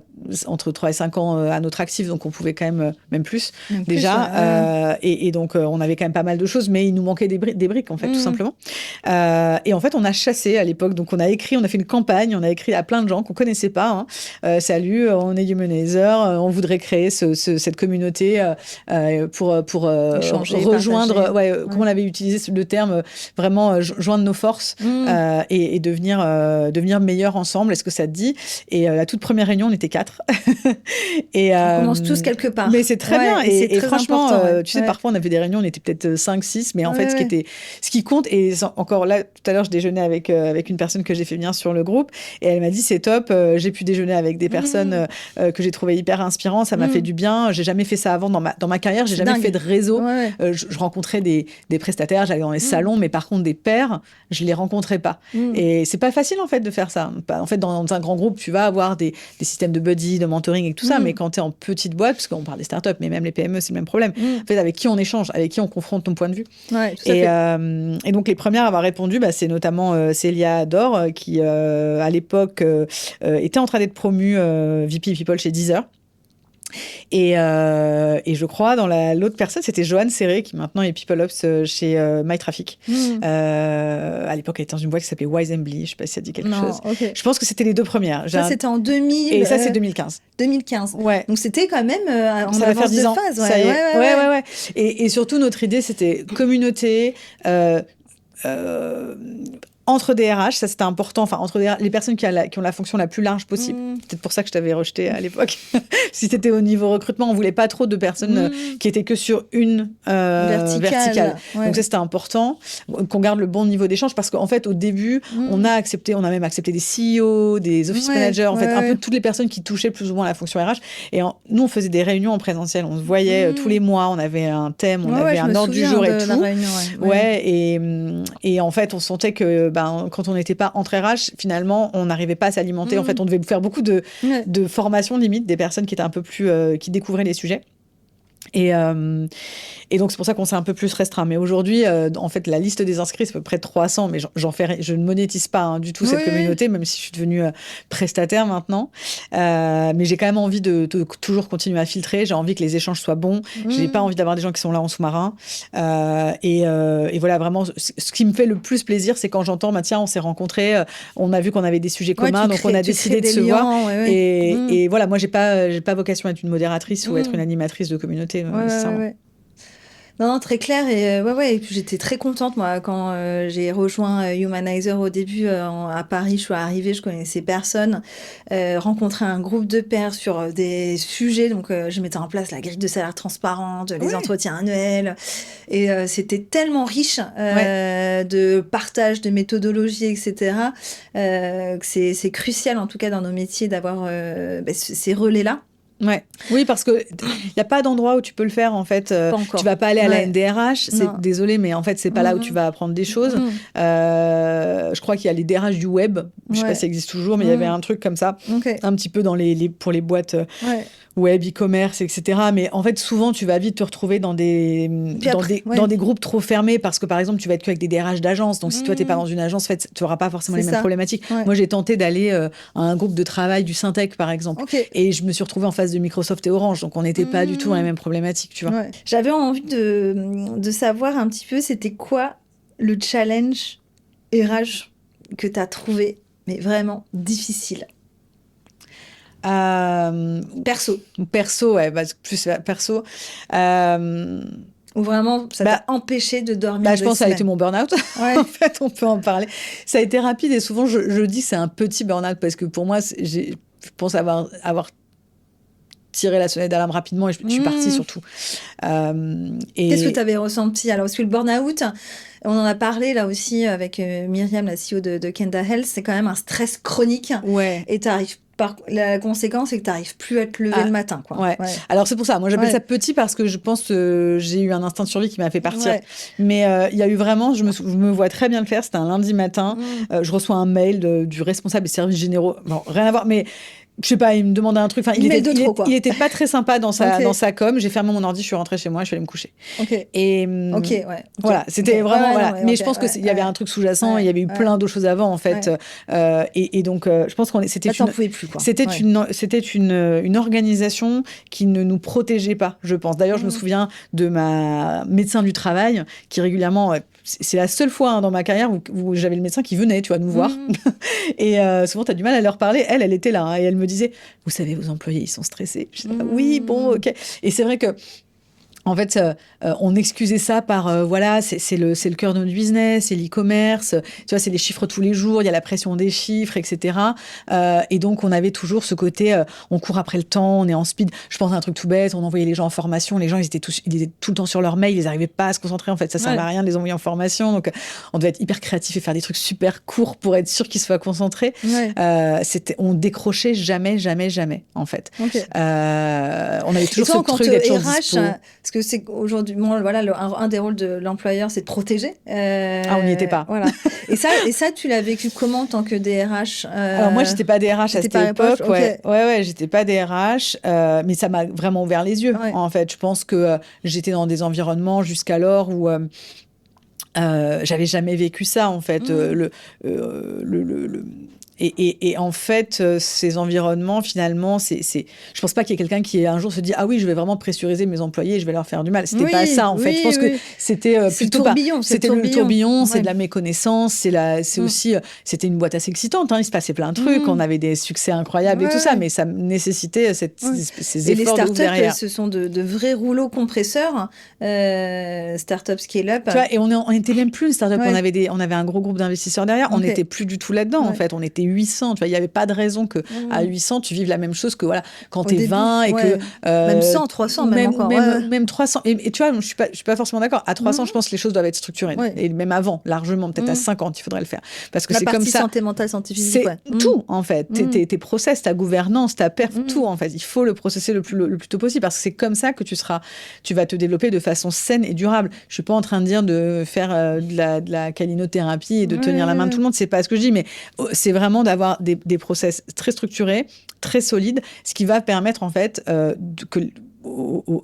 entre 3 et 5 ans à notre actif, donc on pouvait quand même plus déjà. Et donc, on avait quand même pas mal de choses, mais il nous manquait des briques, en fait, tout simplement. Et en fait, on a chassé à l'époque, donc on a fait une campagne, on a écrit à plein de gens qu'on connaissait pas. Salut, on est Humanizer, on voudrait créer cette communauté pour rejoindre, comme on avait utilisé le terme, vraiment joindre nos forces. Et devenir meilleurs ensemble. Est-ce que ça te dit? Et la toute première réunion, on était 4. On commence tous quelque part. Mais c'est très bien. Et franchement, tu sais, parfois, on avait des réunions, on était peut-être 5, 6. Mais en fait, ce qui compte, et encore là, tout à l'heure, je déjeunais avec une personne que j'ai fait venir sur le groupe. Et elle m'a dit, c'est top. J'ai pu déjeuner avec des personnes que j'ai trouvées hyper inspirantes. Ça m'a fait du bien. J'ai jamais fait ça avant dans ma carrière. J'ai jamais fait de réseau. Je rencontrais des prestataires. J'allais dans les salons. Mais par contre, des pairs, je les rencontrais pas. Et c'est pas facile, en fait, de faire ça. En fait, dans un grand groupe, tu vas avoir des systèmes de buddy, de mentoring et tout ça, mais quand tu es en petite boîte, parce qu'on parle des startups, mais même les PME, c'est le même problème. En fait, avec qui on échange, avec qui on confronte ton point de vue. Ouais, tout à fait. Et donc, les premières à avoir répondu, c'est notamment Célia Dor, qui, à l'époque, était en train d'être promue VP People chez Deezer. Et je crois, dans l'autre personne, c'était Joanne Serré, qui maintenant est People Ops chez MyTraffic. À l'époque, elle était dans une boîte qui s'appelait Wisembly. Je ne sais pas si ça dit quelque chose. Okay. Je pense que c'était les deux premières. Ça, c'était en 2000. Et ça, c'est 2015. 2015. Ouais. Donc, c'était quand même en ça va faire 10 ans. phase. Ça y est. Ouais. Et surtout, notre idée, c'était communauté, entre des RH, ça c'était important, enfin entre les personnes qui ont la fonction la plus large possible. Peut-être pour ça que je t'avais rejeté à l'époque. Si c'était au niveau recrutement, on voulait pas trop de personnes qui étaient que sur une verticale. Ouais. Donc ça c'était important, qu'on garde le bon niveau d'échange, parce qu'en fait au début, on a même accepté des CEO, des office managers, en fait un peu toutes les personnes qui touchaient plus ou moins la fonction RH. Et nous on faisait des réunions en présentiel, on se voyait tous les mois, on avait un thème, on avait un ordre du jour et tout. Et en fait on sentait que quand on n'était pas entre RH, finalement, on n'arrivait pas à s'alimenter. En fait, on devait faire beaucoup de formations, limite, des personnes qui étaient un peu plus... qui découvraient les sujets. Et donc, c'est pour ça qu'on s'est un peu plus restreint. Mais aujourd'hui, en fait, la liste des inscrits, c'est à peu près 300, mais je ne monétise pas du tout cette communauté, même si je suis devenue prestataire maintenant. Mais j'ai quand même envie de toujours continuer à filtrer. J'ai envie que les échanges soient bons. Je n'ai pas envie d'avoir des gens qui sont là en sous-marin. Et voilà, vraiment, ce qui me fait le plus plaisir, c'est quand j'entends, tiens, on s'est rencontrés, on a vu qu'on avait des sujets communs, donc on a décidé de se voir. Et voilà, moi, j'ai pas vocation à être une modératrice ou être une animatrice de communauté. Non, très clair. Et puis j'étais très contente, moi, quand j'ai rejoint Humanizer au début à Paris. Je suis arrivée, je connaissais personne. Rencontrer un groupe de pairs sur des sujets. Donc, je mettais en place la grille de salaire transparente, les entretiens annuels. Et c'était tellement riche de partage, de méthodologie, etc. Que c'est crucial, en tout cas, dans nos métiers, d'avoir ces relais-là. Ouais. Oui, parce que il n'y a pas d'endroit où tu peux le faire, en fait. Tu vas pas aller à la NDRH, désolé, mais en fait, c'est pas là où tu vas apprendre des choses. Je crois qu'il y a les DRH du web, je sais pas si ça existe toujours, mais il y avait un truc comme ça, un petit peu pour les boîtes web, e-commerce, etc. Mais en fait, souvent, tu vas vite te retrouver dans des groupes trop fermés, parce que, par exemple, tu vas être qu'avec des DRH d'agence. Donc, si toi, t'es pas dans une agence, en fait, tu n'auras pas forcément les mêmes problématiques. Moi, j'ai tenté d'aller à un groupe de travail du Syntec, par exemple. Et je me suis retrouvée en face de Microsoft et Orange. Donc, on n'était pas du tout dans les mêmes problématiques, tu vois. J'avais envie de savoir un petit peu, c'était quoi le challenge RH que tu as trouvé, mais vraiment difficile? Perso, ouais, plus perso. Ou vraiment, ça t'a empêché de dormir. Je pense que ça a été mon burn-out. En fait, on peut en parler. Ça a été rapide et souvent, je dis que c'est un petit burn-out parce que pour moi, je pense avoir tiré la sonnette d'alarme rapidement et je suis partie surtout. Qu'est-ce que tu avais ressenti? Alors, parce que le burn-out, on en a parlé là aussi avec Myriam, la CEO de Kenda Health, c'est quand même un stress chronique. Et tu arrives. La conséquence, c'est que tu n'arrives plus à te lever le matin. Alors, c'est pour ça. Moi, j'appelle ça petit parce que je pense que j'ai eu un instinct de survie qui m'a fait partir. Mais il y a eu vraiment, je me vois très bien le faire. C'était un lundi matin. Je reçois un mail du responsable des services généraux. Bon, rien à voir, mais... Je sais pas, il me demandait un truc. Enfin, il était pas très sympa dans sa com. J'ai fermé mon ordi, je suis rentrée chez moi, je suis allée me coucher. Et voilà, c'était vraiment mais je pense que il y avait un truc sous-jacent. Il y avait eu plein d'autres choses avant, en fait. Et donc, je pense c'était une organisation qui ne nous protégeait pas, je pense. D'ailleurs, je me souviens de ma médecin du travail qui régulièrement, c'est la seule fois dans ma carrière où j'avais le médecin qui venait, tu vois, nous voir. Et souvent, tu as du mal à leur parler. Elle était là, et elle me disait, vous savez, vos employés, ils sont stressés. Je disais, oui, bon, ok. Et c'est vrai que, en fait, on excusait ça par, c'est le cœur de notre business, c'est l'e-commerce, tu vois, c'est les chiffres tous les jours, il y a la pression des chiffres, etc. Et donc, on avait toujours ce côté, on court après le temps, on est en speed. Je pense à un truc tout bête, on envoyait les gens en formation, les gens, ils étaient tout le temps sur leur mail, ils n'arrivaient pas à se concentrer, en fait, ça servait à rien de les envoyer en formation. Donc, on devait être hyper créatif et faire des trucs super courts pour être sûr qu'ils soient concentrés. On décrochait jamais, en fait. On avait toujours ce truc d'être toujours dispo. Parce que c'est aujourd'hui, voilà, un des rôles de l'employeur, c'est de protéger. On n'y était pas. Voilà. et ça, tu l'as vécu comment en tant que DRH Alors moi, j'étais pas DRH à cette époque. Okay. Ouais, j'étais pas DRH, mais ça m'a vraiment ouvert les yeux. En fait, je pense que j'étais dans des environnements jusqu'alors où j'avais jamais vécu ça. En fait, Et en fait, ces environnements, finalement, je pense pas qu'il y ait quelqu'un qui un jour se dit ah oui, je vais vraiment pressuriser mes employés, je vais leur faire du mal. C'était pas ça en fait. Je pense que c'était plutôt pas. C'était le tourbillon, c'est de la méconnaissance, c'est aussi c'était une boîte assez excitante. Il se passait plein de trucs, on avait des succès incroyables et tout ça, mais ça nécessitait ces efforts de derrière. Les startups, ce sont de vrais rouleaux compresseurs, startup scale-up. Tu vois, et on était même plus une startup. On avait un gros groupe d'investisseurs derrière. On n'était plus du tout là-dedans en fait. On était 800, tu vois, il n'y avait pas de raison que à 800 tu vives la même chose que voilà quand t'es 20 et que même 100, 300 même encore. Même 300 et tu vois, je suis pas forcément d'accord. À 300, je pense que les choses doivent être structurées et même avant, largement, peut-être à 50, il faudrait le faire parce que c'est comme ça. La partie santé mentale, santé physique, c'est tout en fait. Tes process, ta gouvernance, ta perf, tout en fait. Il faut le processer le plus tôt possible parce que c'est comme ça que tu vas te développer de façon saine et durable. Je suis pas en train de dire de faire de la calinothérapie et de tenir la main de tout le monde, c'est pas ce que je dis, mais c'est vraiment d'avoir des process très structurés, très solides, ce qui va permettre en fait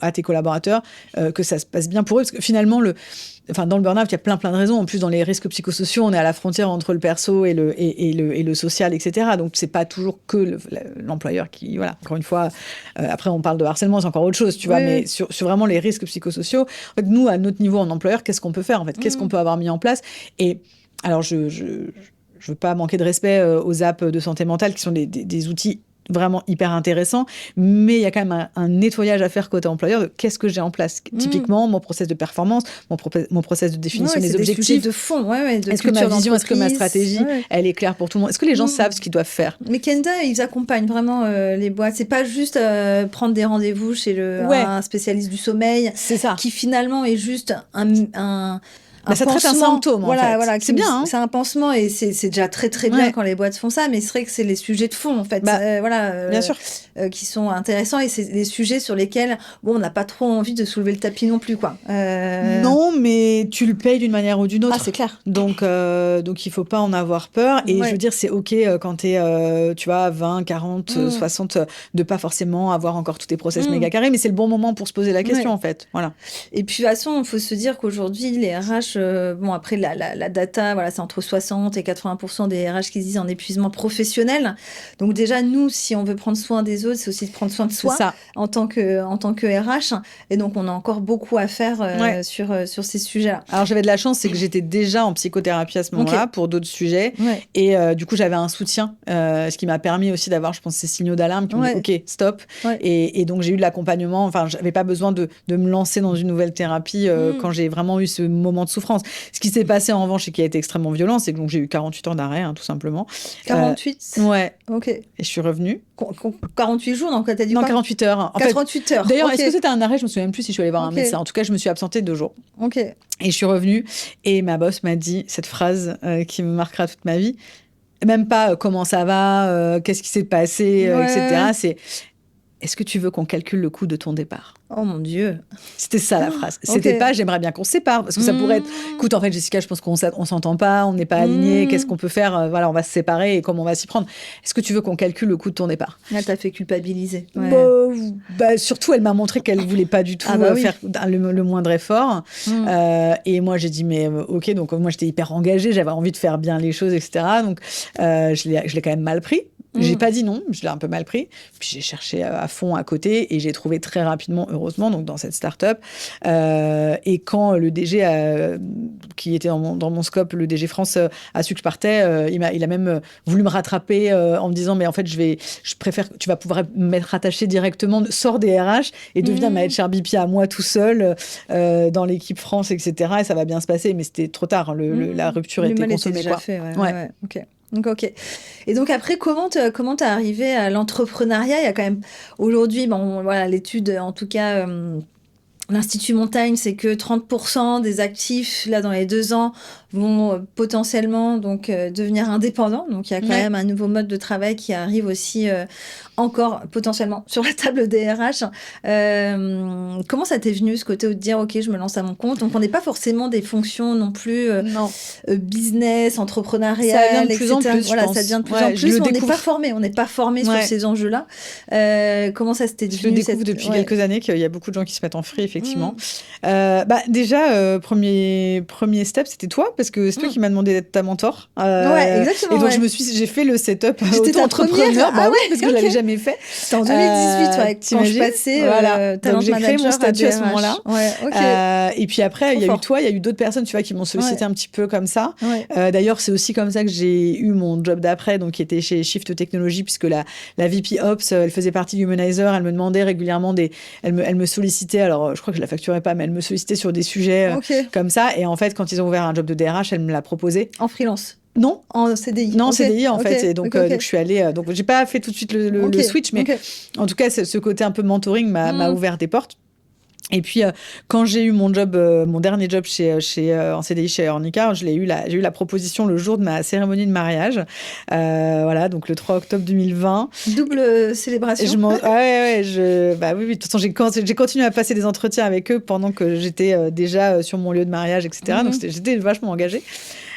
à tes collaborateurs que ça se passe bien pour eux, parce que finalement dans le burn-out, il y a plein de raisons. En plus, dans les risques psychosociaux, on est à la frontière entre le perso et le social, etc. Donc, c'est pas toujours que l'employeur qui, voilà. Encore une fois, après, on parle de harcèlement, c'est encore autre chose, tu vois. Mais sur vraiment les risques psychosociaux, en fait, nous, à notre niveau en employeur, qu'est-ce qu'on peut faire, en fait? Qu'est-ce qu'on peut avoir mis en place? Et alors, je veux pas manquer de respect aux apps de santé mentale qui sont des outils vraiment hyper intéressants, mais il y a quand même un nettoyage à faire côté employeur de qu'est-ce que j'ai en place. Typiquement, mon process de performance, mon process de définition des objectifs. De fond, est-ce que ma vision, est-ce que ma stratégie, elle est claire pour tout le monde? Est-ce que les gens savent ce qu'ils doivent faire? Mais Kenda, ils accompagnent vraiment les boîtes. C'est pas juste prendre des rendez-vous chez un spécialiste du sommeil, c'est ça, qui finalement est juste ça traite un symptôme, en fait. Voilà, c'est bien. C'est un pansement et c'est déjà très bien quand les boîtes font ça, mais c'est vrai que c'est les sujets de fond, en fait. Bien sûr. Qui sont intéressants et c'est des sujets sur lesquels, on n'a pas trop envie de soulever le tapis non plus, quoi. Non, mais tu le payes d'une manière ou d'une autre. Ah, c'est clair. Donc il faut pas en avoir peur. Et je veux dire, c'est OK quand t'es, tu vois, 20, 40, 60, de pas forcément avoir encore tous tes process méga carrés, mais c'est le bon moment pour se poser la question, en fait. Voilà. Et puis, de toute façon, il faut se dire qu'aujourd'hui, les RH, après, la data, voilà, c'est entre 60 et 80% des RH qui se disent en épuisement professionnel. Donc, déjà, nous, si on veut prendre soin des autres, c'est aussi de prendre soin de soi en tant que RH. Et donc, on a encore beaucoup à faire sur ces sujets-là. Alors, j'avais de la chance, c'est que j'étais déjà en psychothérapie à ce moment-là pour d'autres sujets. Et du coup, j'avais un soutien, ce qui m'a permis aussi d'avoir, je pense, ces signaux d'alarme qui m'ont dit OK, stop. Et donc, j'ai eu de l'accompagnement. Enfin, j'avais pas besoin de me lancer dans une nouvelle thérapie quand j'ai vraiment eu ce moment de souffrance. Ce qui s'est passé en revanche et qui a été extrêmement violent, c'est que j'ai eu 48 heures d'arrêt, tout simplement. 48 Ouais. OK. Et je suis revenue. 48 jours, donc t'as dit quoi? Non, 48 heures. 48 heures. D'ailleurs, est-ce que c'était un arrêt? Je me souviens même plus si je suis allée voir un médecin. En tout cas, je me suis absentée 2 jours. OK. Et je suis revenue et ma boss m'a dit cette phrase qui me marquera toute ma vie. Même pas comment ça va, qu'est-ce qui s'est passé, etc. C'est est-ce que tu veux qu'on calcule le coût de ton départ? Oh mon Dieu. C'était ça la phrase. C'était pas j'aimerais bien qu'on se sépare, parce que ça pourrait être écoute, en fait, Jessica, je pense qu'on s'entend pas, on n'est pas alignés, qu'est-ce qu'on peut faire? Voilà, on va se séparer et comment on va s'y prendre? Est-ce que tu veux qu'on calcule le coût de ton départ? Elle t'a fait culpabiliser. Surtout, elle m'a montré qu'elle voulait pas du tout faire le moindre effort. Et moi, j'ai dit, mais OK, donc moi, j'étais hyper engagée, j'avais envie de faire bien les choses, etc. Donc, je l'ai quand même mal pris. J'ai pas dit non, je l'ai un peu mal pris. Puis j'ai cherché à fond à côté et j'ai trouvé très rapidement, heureusement, donc dans cette start-up. Et quand le DG, qui était dans mon scope, le DG France, a su que je partais, il a même voulu me rattraper en me disant, mais en fait, je préfère, tu vas pouvoir m'être rattaché directement, sors des RH et deviens ma HR BP à moi tout seul dans l'équipe France, etc. Et ça va bien se passer. Mais c'était trop tard, la rupture était consommée. Déjà fait, OK. Donc, OK. Et donc, après, comment t'es arrivé à l'entrepreneuriat? Il y a quand même, aujourd'hui, l'étude, en tout cas, l'Institut Montaigne, c'est que 30% des actifs, là, dans les 2 ans, vont potentiellement donc devenir indépendants. Donc, il y a quand même un nouveau mode de travail qui arrive aussi encore potentiellement sur la table des RH. Comment ça t'est venu, ce côté de dire, OK, je me lance à mon compte? Donc, on n'est pas forcément des fonctions non plus business, entrepreneuriales, ça vient de plus en plus, voilà, ça vient de plus en plus, mais on n'est pas formé. On n'est pas formé sur ces enjeux-là. Comment ça s'était venu? Je le découvre depuis quelques années qu'il y a beaucoup de gens qui se mettent en free, effectivement. Déjà, premier step, c'était toi, parce que c'est toi qui m'as demandé d'être ta mentor. Exactement. Et donc, j'ai fait le setup auto-entrepreneur. Bah oui, parce que je l'avais jamais fait. C'était en 2018, quand je passais talent manager. J'ai créé mon statut à ce moment-là. Et puis après, il y a eu toi, il y a eu d'autres personnes, tu vois, qui m'ont sollicité un petit peu comme ça. D'ailleurs, c'est aussi comme ça que j'ai eu mon job d'après, donc qui était chez Shift Technologies, puisque la VP Ops, elle faisait partie du Humanizer, elle me demandait régulièrement elle me sollicitait, alors je crois que je la facturais pas, mais elle me sollicitait sur des sujets comme ça. Et en fait, quand ils ont ouvert un job de DRH, elle me l'a proposé. En freelance? Non, en CDI. Non, en CDI en fait. Et donc, donc je suis allée. Donc j'ai pas fait tout de suite le switch, mais en tout cas, ce côté un peu mentoring m'a ouvert des portes. Et puis, quand j'ai eu mon dernier job en CDI chez Ornicar, j'ai eu la proposition le jour de ma cérémonie de mariage. Voilà, donc le 3 octobre 2020. Double célébration. Oui. De toute façon, j'ai continué à passer des entretiens avec eux pendant que j'étais déjà sur mon lieu de mariage, etc. Donc, j'étais vachement engagée.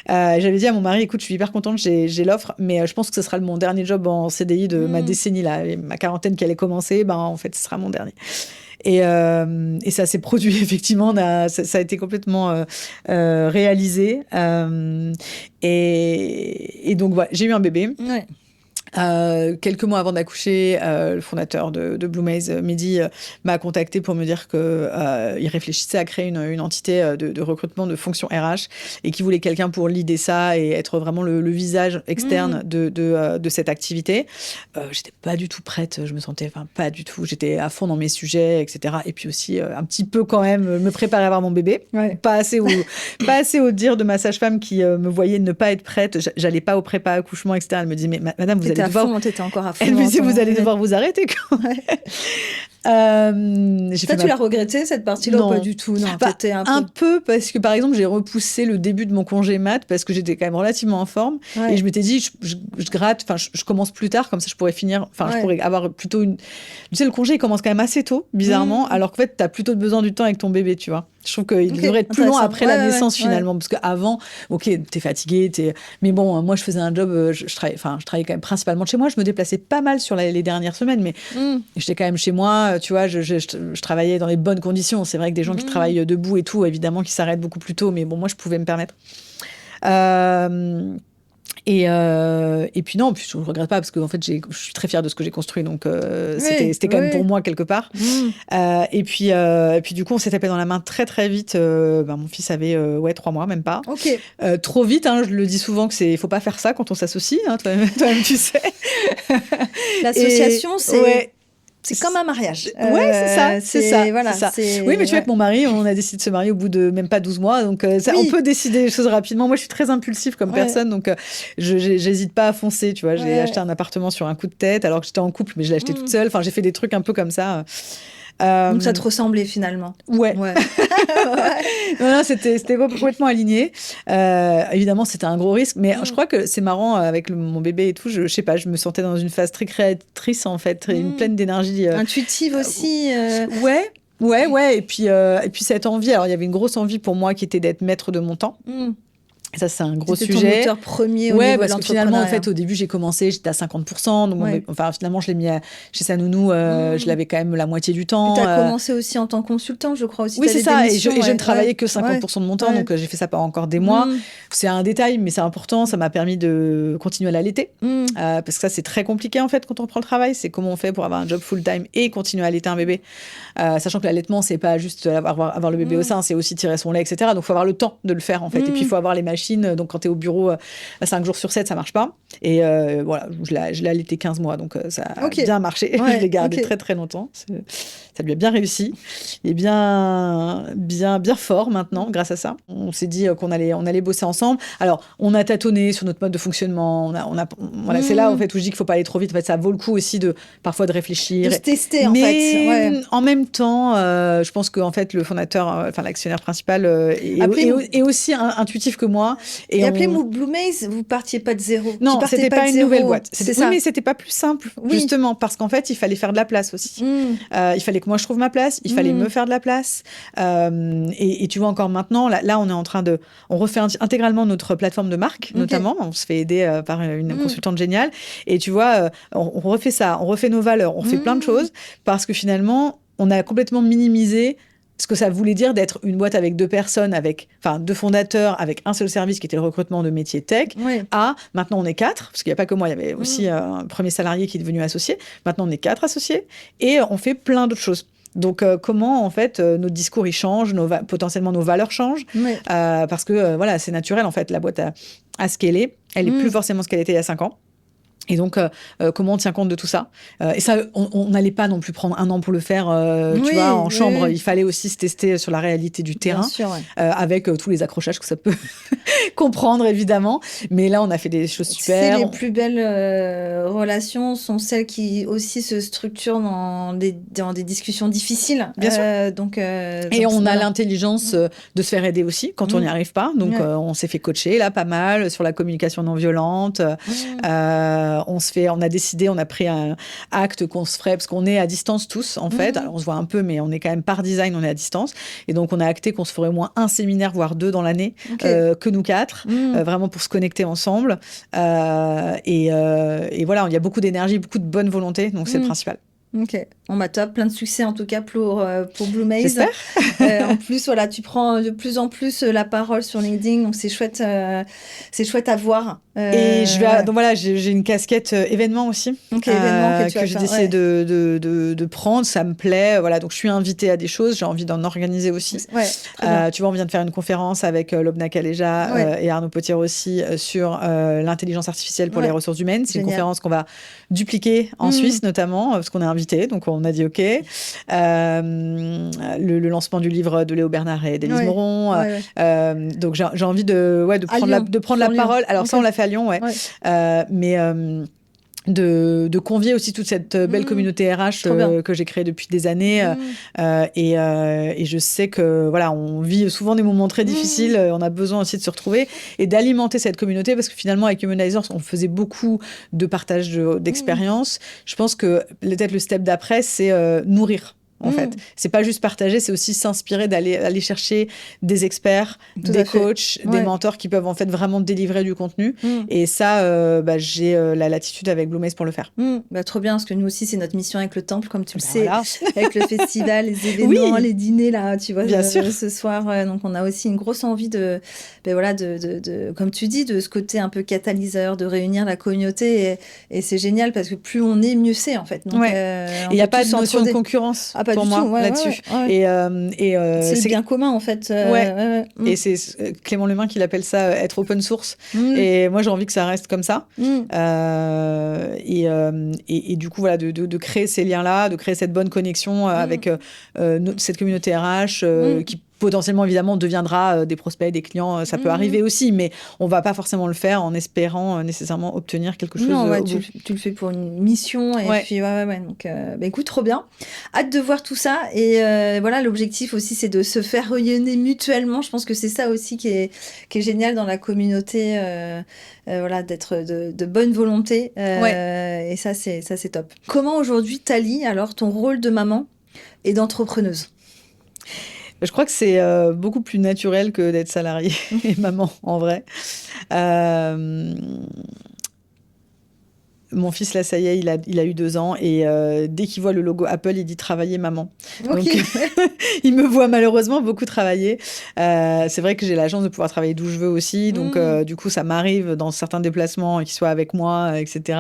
J'avais dit à mon mari, écoute, je suis hyper contente, j'ai l'offre, mais je pense que ce sera mon dernier job en CDI de ma décennie, là, ma quarantaine qui allait commencer, en fait, ce sera mon dernier. Et ça s'est produit, effectivement, ça a été complètement réalisé. Et donc, voilà, j'ai eu un bébé. Ouais. Quelques mois avant d'accoucher, le fondateur de Blue Maze, Mehdi, m'a contacté pour me dire qu'il réfléchissait à créer une entité de recrutement de fonction RH et qu'il voulait quelqu'un pour leader ça et être vraiment le visage externe de cette activité. J'étais pas du tout prête, je me sentais pas du tout. J'étais à fond dans mes sujets, etc. Et puis aussi un petit peu quand même me préparer à avoir mon bébé. Ouais. Pas assez au dire de ma sage-femme qui me voyait ne pas être prête. J'allais pas au prépa accouchement, etc. Elle me dit mais madame, vous allez t'étais encore à fond. Elle me dit, vous allez devoir vous arrêter. Tu l'as regretté, cette partie-là, ou pas du tout? Non, un peu, parce que, par exemple, j'ai repoussé le début de mon congé mat, parce que j'étais quand même relativement en forme. Et je m'étais dit, je gratte, je commence plus tard, comme ça, je pourrais finir, je pourrais avoir plutôt une... Tu sais, le congé, il commence quand même assez tôt, bizarrement, alors qu'en fait, t'as plutôt besoin du temps avec ton bébé, tu vois. Je trouve qu'il devrait être plus long après la naissance, finalement. Parce qu'avant, OK, t'es fatigué, mais bon, moi, je faisais un job, je travaillais quand même principalement de chez moi. Je me déplaçais pas mal sur les dernières semaines, mais j'étais quand même chez moi, tu vois, je travaillais dans les bonnes conditions. C'est vrai que des gens qui travaillent debout et tout, évidemment, qui s'arrêtent beaucoup plus tôt, mais bon, moi, je pouvais me permettre. Et puis non, je ne regrette pas parce que en fait, je suis très fière de ce que j'ai construit, donc c'était quand même pour moi quelque part. Et puis du coup, on s'est tapé dans la main très très vite. Mon fils avait 3 mois, même pas. Trop vite, je le dis souvent que faut pas faire ça quand on s'associe. Toi-même, tu sais. L'association, c'est comme un mariage. C'est ça. Voilà, c'est ça. Oui, mais tu vois, avec mon mari, on a décidé de se marier au bout de même pas 12 mois. Donc, on peut décider les choses rapidement. Moi, je suis très impulsive comme personne. Donc, j'hésite pas à foncer. Tu vois, j'ai acheté un appartement sur un coup de tête alors que j'étais en couple, mais je l'ai acheté toute seule. Enfin, j'ai fait des trucs un peu comme ça. Donc, ça te ressemblait finalement. Ouais. Non, c'était complètement aligné. Évidemment, c'était un gros risque, mais je crois que c'est marrant avec mon bébé et tout. Je sais pas, je me sentais dans une phase très créatrice en fait, pleine d'énergie. Intuitive aussi. Ouais. Et puis cette envie. Alors, il y avait une grosse envie pour moi qui était d'être maître de mon temps. Ça, c'est un gros sujet. C'était ton moteur premier au niveau de l'entrepreneuriat. Finalement, en fait, au début, j'ai commencé, j'étais à 50%. Donc, finalement, je l'ai mis chez Sanounous, je l'avais quand même la moitié du temps. Tu as commencé aussi en tant que consultant, je crois aussi. Oui, c'est ça. Et je ne travaillais que 50% de mon temps, donc j'ai fait ça pendant encore des mois. C'est un détail, mais c'est important. Ça m'a permis de continuer à l'allaiter. Parce que ça, c'est très compliqué, en fait, quand on reprend le travail. C'est comment on fait pour avoir un job full-time et continuer à allaiter un bébé. Sachant que l'allaitement, c'est pas juste avoir le bébé au sein, c'est aussi tirer son lait, etc. Donc, il faut avoir le temps de le faire, en fait. Et puis, il faut avoir les machines machine. Donc, quand tu es au bureau 5 jours sur 7, ça marche pas. Et voilà, je l'ai allaité 15 mois. Donc, ça a bien marché. Je l'ai gardé très, très longtemps. Ça lui a bien réussi. Il est bien fort maintenant, grâce à ça. On s'est dit qu'on allait bosser ensemble. Alors, on a tâtonné sur notre mode de fonctionnement. Voilà, c'est là, en fait, où je dis qu'il faut pas aller trop vite. En fait, ça vaut le coup aussi parfois de réfléchir. De se tester, en fait. Mais en même temps, je pense qu'en fait, le fondateur, l'actionnaire principal est aussi intuitif que moi. Et appelez Blue Maze, vous partiez pas de zéro. Non, c'était pas une nouvelle boîte. Oui, mais c'était pas plus simple, justement, parce qu'en fait, il fallait faire de la place aussi. Il fallait que moi, je trouve ma place. Il fallait me faire de la place. Et tu vois, encore maintenant, là, on est en train on refait intégralement notre plateforme de marque, notamment. On se fait aider par une consultante géniale. Et tu vois, on refait ça, on refait nos valeurs, on fait plein de choses, parce que finalement, on a complètement minimisé ce que ça voulait dire d'être une boîte avec 2 personnes, deux fondateurs, avec un seul service qui était le recrutement de métiers tech, à maintenant on est 4, parce qu'il n'y a pas que moi, il y avait aussi un premier salarié qui est devenu associé. Maintenant on est 4 associés et on fait plein d'autres choses. Donc, comment, en fait, nos discours, ils changent, potentiellement nos valeurs changent, parce que, voilà, c'est naturel, en fait, la boîte à ce qu'elle est. Elle n'est plus forcément ce qu'elle était il y a 5 ans. Et donc, comment on tient compte de tout ça ? Et ça, on n'allait pas non plus prendre 1 an pour le faire, tu vois, en chambre. Il fallait aussi se tester sur la réalité du terrain, avec tous les accrochages que ça peut comprendre, évidemment. Mais là, on a fait des choses super. Les plus belles relations sont celles qui aussi se structurent dans des discussions difficiles. Bien sûr. Et on a l'intelligence de se faire aider aussi quand on n'y arrive pas. Donc, on s'est fait coacher, là, pas mal, sur la communication non violente. On a décidé, on a pris un acte qu'on se ferait, parce qu'on est à distance tous, en fait. Alors, on se voit un peu, mais on est quand même par design, on est à distance. Et donc, on a acté qu'on se ferait au moins un séminaire, voire 2 dans l'année, que nous 4, vraiment pour se connecter ensemble. Et voilà, il y a beaucoup d'énergie, beaucoup de bonne volonté, donc c'est le principal. Ok, on m'a top, plein de succès en tout cas pour Blue Maze. J'espère. En plus, voilà, tu prends de plus en plus la parole sur LinkedIn, donc c'est chouette à voir. Et donc voilà, j'ai une casquette événement aussi, événement que j'essaie de prendre, ça me plaît. Voilà, donc je suis invitée à des choses, j'ai envie d'en organiser aussi. Tu vois, on vient de faire une conférence avec Lobna Kaleja et Arnaud Potier aussi sur l'intelligence artificielle pour les ressources humaines. C'est une conférence qu'on va dupliquer en Suisse notamment, parce qu'on est invité, donc on a dit OK. Le lancement du livre de Léo Bernard et d'Élise Moron. Donc j'ai envie de prendre la parole. Alors ça, on l'a fait à Lyon, mais de convier aussi toute cette belle communauté RH que j'ai créée depuis des années. Et je sais que voilà, on vit souvent des moments très difficiles. On a besoin aussi de se retrouver et d'alimenter cette communauté, parce que finalement, avec Humanizers, on faisait beaucoup de partage d'expériences. Je pense que peut-être le step d'après, c'est nourrir. En fait, c'est pas juste partager, c'est aussi s'inspirer aller chercher des experts, des coachs, des mentors qui peuvent en fait vraiment délivrer du contenu. Et ça, j'ai la latitude avec Blue Maze pour le faire. Trop bien, parce que nous aussi, c'est notre mission avec le temple, comme tu le sais, avec le festival, les événements, les dîners là, tu vois, ce soir. Donc, on a aussi une grosse envie de comme tu dis, de ce côté un peu catalyseur, de réunir la communauté. Et c'est génial parce que plus on est, mieux c'est en fait. Donc, il n'y a pas de notion de concurrence. Pour moi, là-dessus. C'est le bien commun, en fait. Et c'est Clément Lemain qui l'appelle ça être open source. Et moi, j'ai envie que ça reste comme ça. Et du coup, voilà, de créer ces liens-là, de créer cette bonne connexion avec cette communauté RH qui potentiellement, évidemment, deviendra des prospects, des clients. Ça peut arriver aussi, mais on ne va pas forcément le faire en espérant nécessairement obtenir quelque chose. Non, tu le fais pour une mission. Et puis, donc, écoute, trop bien. Hâte de voir tout ça. Et voilà, l'objectif aussi, c'est de se faire rayonner mutuellement. Je pense que c'est ça aussi qui est génial dans la communauté. Voilà, d'être de bonne volonté. Et ça, c'est top. Comment aujourd'hui t'allies alors ton rôle de maman et d'entrepreneuse ? Je crois que c'est beaucoup plus naturel que d'être salariée et maman, en vrai. mon fils, là, ça y est, il a eu 2 ans et dès qu'il voit le logo Apple, il dit « Travailler, maman ». Donc, il me voit malheureusement beaucoup travailler. C'est vrai que j'ai la chance de pouvoir travailler d'où je veux aussi. Donc, du coup, ça m'arrive dans certains déplacements qu'il soit avec moi, etc.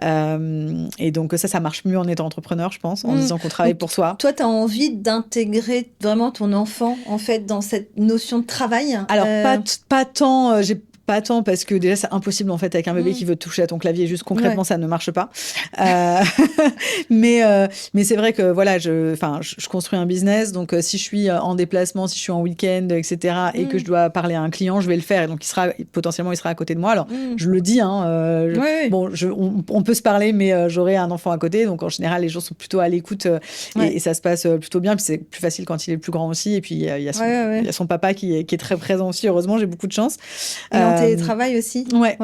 Et donc, ça marche mieux en étant entrepreneur, je pense, en disant qu'on travaille pour soi. Toi, tu as envie d'intégrer vraiment ton enfant, en fait, dans cette notion de travail? Alors, pas tant... Pas tant parce que déjà c'est impossible en fait avec un bébé qui veut toucher à ton clavier, juste concrètement ça ne marche pas. Mais c'est vrai que voilà, je construis un business, donc si je suis en déplacement, si je suis en week-end, etc. et que je dois parler à un client, je vais le faire et donc potentiellement il sera à côté de moi. Alors je le dis, bon, on peut se parler, mais j'aurai un enfant à côté, donc en général les gens sont plutôt à l'écoute et ça se passe plutôt bien. Puis c'est plus facile quand il est plus grand aussi. Et puis il y a son papa qui est très présent aussi. Heureusement, j'ai beaucoup de chance. En télétravail aussi. Ouais.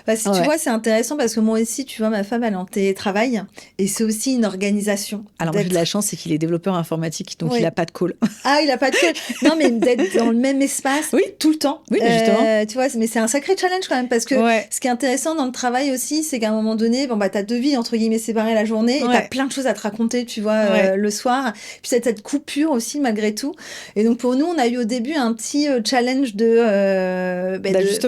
Bah, tu vois, c'est intéressant parce que moi aussi, tu vois, ma femme, elle est en télétravail et c'est aussi une organisation. Alors, moi, j'ai de la chance, c'est qu'il est développeur informatique, donc il n'a pas de call. Ah, il n'a pas de call. Non, mais d'être dans le même espace tout le temps. Oui, justement. Tu vois, mais c'est un sacré challenge quand même parce que ce qui est intéressant dans le travail aussi, c'est qu'à un moment donné, bon, bah, tu as 2 vies, entre guillemets, séparées la journée et tu as plein de choses à te raconter, tu vois, le soir. Puis cette coupure aussi, malgré tout. Et donc, pour nous, on a eu au début un petit challenge d'ajustement,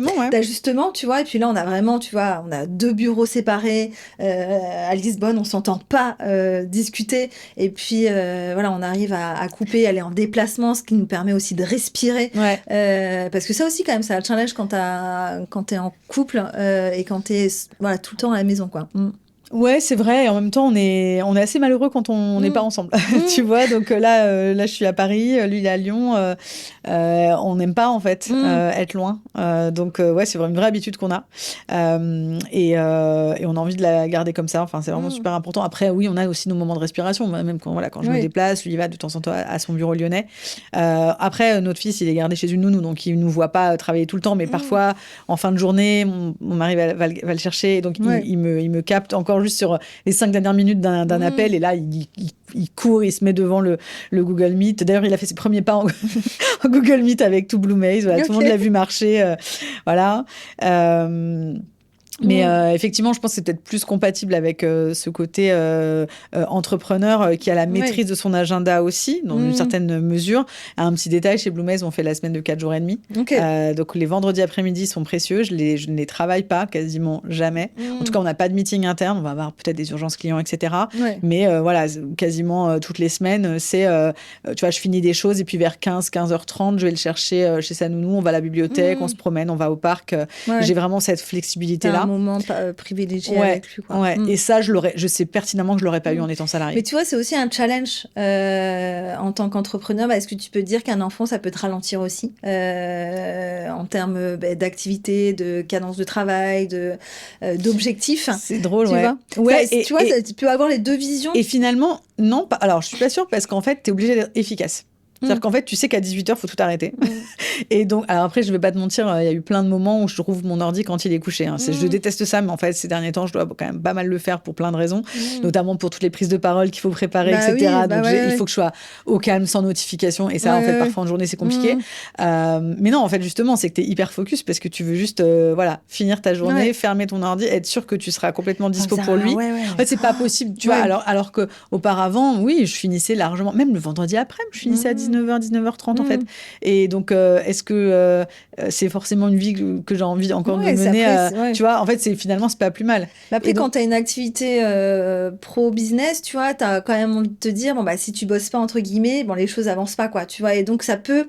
tu vois. Et puis là, on a vraiment, tu vois, on a 2 bureaux séparés. À Lisbonne, on s'entend pas discuter. Et puis, voilà, on arrive à couper, aller en déplacement, ce qui nous permet aussi de respirer. Parce que ça aussi, quand même, c'est un challenge quand t'es en couple et quand t'es voilà, tout le temps à la maison, quoi. Ouais, c'est vrai. Et en même temps, on est assez malheureux quand on n'est pas ensemble. Tu vois, donc là, je suis à Paris, lui, il est à Lyon. On n'aime pas, en fait, être loin. Donc, ouais, c'est vraiment une vraie habitude qu'on a. Et on a envie de la garder comme ça. Enfin, c'est vraiment super important. Après, oui, on a aussi nos moments de respiration. Même quand je me déplace, lui, il va de temps en temps à son bureau lyonnais. Après, notre fils, il est gardé chez une nounou, donc il ne nous voit pas travailler tout le temps. Mais parfois, en fin de journée, mon mari va le chercher. Donc, il me capte encore juste sur les 5 dernières minutes d'un appel et là il court, il se met devant le Google Meet. D'ailleurs, il a fait ses premiers pas en Google Meet avec tout Blue Maze. Voilà, tout le monde l'a vu marcher. Voilà. Mais effectivement, je pense que c'est peut-être plus compatible avec ce côté entrepreneur qui a la maîtrise de son agenda aussi, dans une certaine mesure. Un petit détail, chez Blue Maze, on fait la semaine de 4 jours et demi. Donc les vendredis après-midi sont précieux. Je ne les travaille pas quasiment jamais. En tout cas, on n'a pas de meeting interne. On va avoir peut-être des urgences clients, etc. Mais voilà, quasiment toutes les semaines, c'est, tu vois, je finis des choses et puis vers 15h30, je vais le chercher chez sa nounou. On va à la bibliothèque, on se promène, on va au parc. J'ai vraiment cette flexibilité-là. Moment privilégié avec lui, quoi. Et ça, je sais pertinemment que je l'aurais pas eu en étant salarié. Mais tu vois, c'est aussi un challenge en tant qu'entrepreneur. Est-ce que tu peux dire qu'un enfant, ça peut te ralentir aussi en termes d'activité, de cadence de travail, d'objectifs? C'est drôle, tu vois tu vois, tu peux avoir les 2 visions. Et finalement, non. Alors, je suis pas sûre parce qu'en fait, tu es obligé d'être efficace. C'est-à-dire qu'en fait, tu sais qu'à 18h, il faut tout arrêter. Et donc, alors après, je vais pas te mentir, il y a eu plein de moments où je rouvre mon ordi quand il est couché. Je déteste ça, mais en fait, ces derniers temps, je dois quand même pas mal le faire pour plein de raisons, notamment pour toutes les prises de parole qu'il faut préparer, etc. Donc, il faut que je sois au calme, sans notification. Et ça, en fait, parfois en journée, c'est compliqué. Mais non, en fait, justement, c'est que tu es hyper focus parce que tu veux juste finir ta journée, fermer ton ordi, être sûr que tu seras complètement dispo pour lui. En fait, c'est pas possible. Tu vois, alors qu'auparavant, oui, je finissais largement, même le vendredi après, je finissais à 19h, 19h30 en fait. Et donc, est-ce que c'est forcément une vie que j'ai envie encore de mener tu vois, en fait, finalement, c'est pas plus mal. Après, quand tu as une activité pro-business, tu vois, tu as quand même envie de te dire, bon, bah, si tu bosses pas, entre guillemets, bon, les choses avancent pas, quoi, tu vois. Et donc, ça peut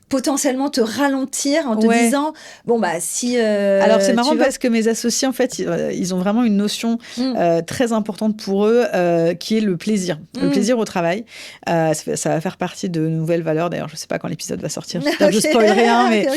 potentiellement te ralentir en te disant bon bah si alors c'est marrant parce que mes associés en fait ils ont vraiment une notion très importante pour eux qui est le plaisir au travail. Ça va faire partie de nouvelles valeurs, d'ailleurs je sais pas quand l'épisode va sortir, je spoil rien mais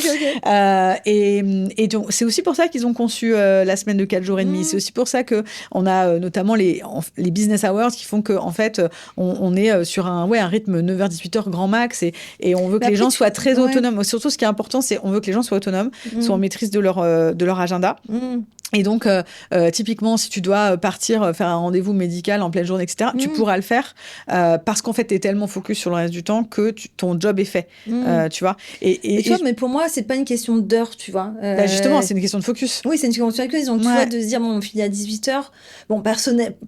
et donc c'est aussi pour ça qu'ils ont conçu la semaine de 4 jours et demi. C'est aussi pour ça que on a notamment les business hours qui font que en fait on est sur un rythme 9h-18h grand max et on veut que les gens soient très autonomes. Surtout, ce qui est important, c'est on veut que les gens soient autonomes, soient en maîtrise de leur agenda. Et donc, typiquement, si tu dois partir faire un rendez-vous médical en pleine journée, etc., tu pourras le faire parce qu'en fait, tu es tellement focus sur le reste du temps que ton job est fait, tu vois. Et tu vois, mais pour moi, c'est pas une question d'heure, tu vois. Justement, c'est une question de focus. Oui, c'est une question de focus. Donc, tu vois, de se dire, bon, on finit à 18h. Bon,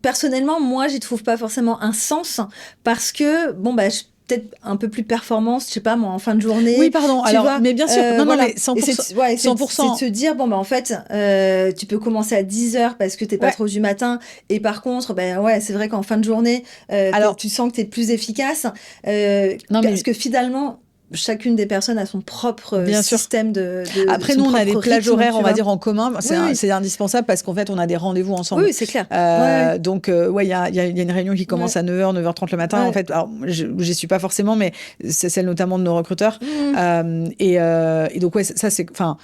personnellement, moi, j'y trouve pas forcément un sens parce que, bon, peut-être un peu plus performance, je sais pas moi, en fin de journée. Oui, pardon. Alors, vois, mais bien sûr, non, mais 100%. C'est de se dire, bon, en fait, tu peux commencer à 10h parce que t'es pas trop du matin. Et par contre, c'est vrai qu'en fin de journée, tu sens que t'es plus efficace. Parce que finalement, chacune des personnes a son propre système de Après, nous, on a des plages horaires, on va dire, en commun. C'est indispensable parce qu'en fait, on a des rendez-vous ensemble. Oui, c'est clair. Donc, il y a une réunion qui commence à 9h, 9h30 le matin. En fait, alors, j'y suis pas forcément, mais c'est celle notamment de nos recruteurs. Et donc, ça, c'est... Enfin,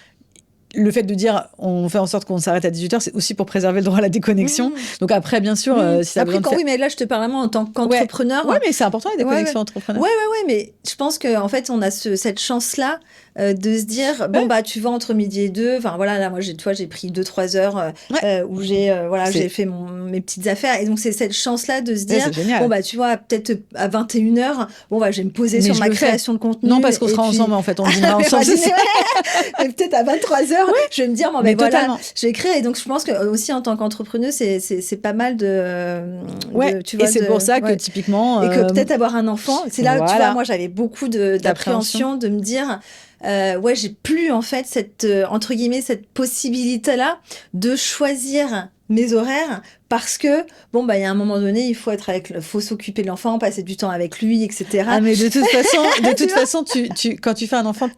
le fait de dire on fait en sorte qu'on s'arrête à 18h, c'est aussi pour préserver le droit à la déconnexion. Donc après, bien sûr, si ça après, oui, mais là, je te parle vraiment en tant qu'entrepreneur. Ouais, mais c'est important, la déconnexion entrepreneur. Ouais, mais je pense qu'en fait, on a cette chance-là de se dire, tu vas entre midi et 2. Enfin, voilà, là, moi, j'ai pris 2-3 heures où j'ai fait mes petites affaires. Et donc, c'est cette chance-là de se dire, tu vois, peut-être à 21h, je vais me poser sur ma création de contenu. Non, parce qu'on sera ensemble, en fait, on dînera ensemble. Et peut-être à 23h, je vais me dire, je vais créer. Et donc, je pense que aussi en tant qu'entrepreneuse, c'est pas mal tu vois, et c'est pour ça que typiquement. Et que peut-être avoir un enfant, c'est là où tu vois, moi, j'avais beaucoup d'appréhension de me dire. J'ai plus en fait cette entre guillemets cette possibilité-là de choisir mes horaires parce que il y a un moment donné il faut s'occuper de l'enfant, passer du temps avec lui, etc. Ah mais de toute façon quand tu fais un enfant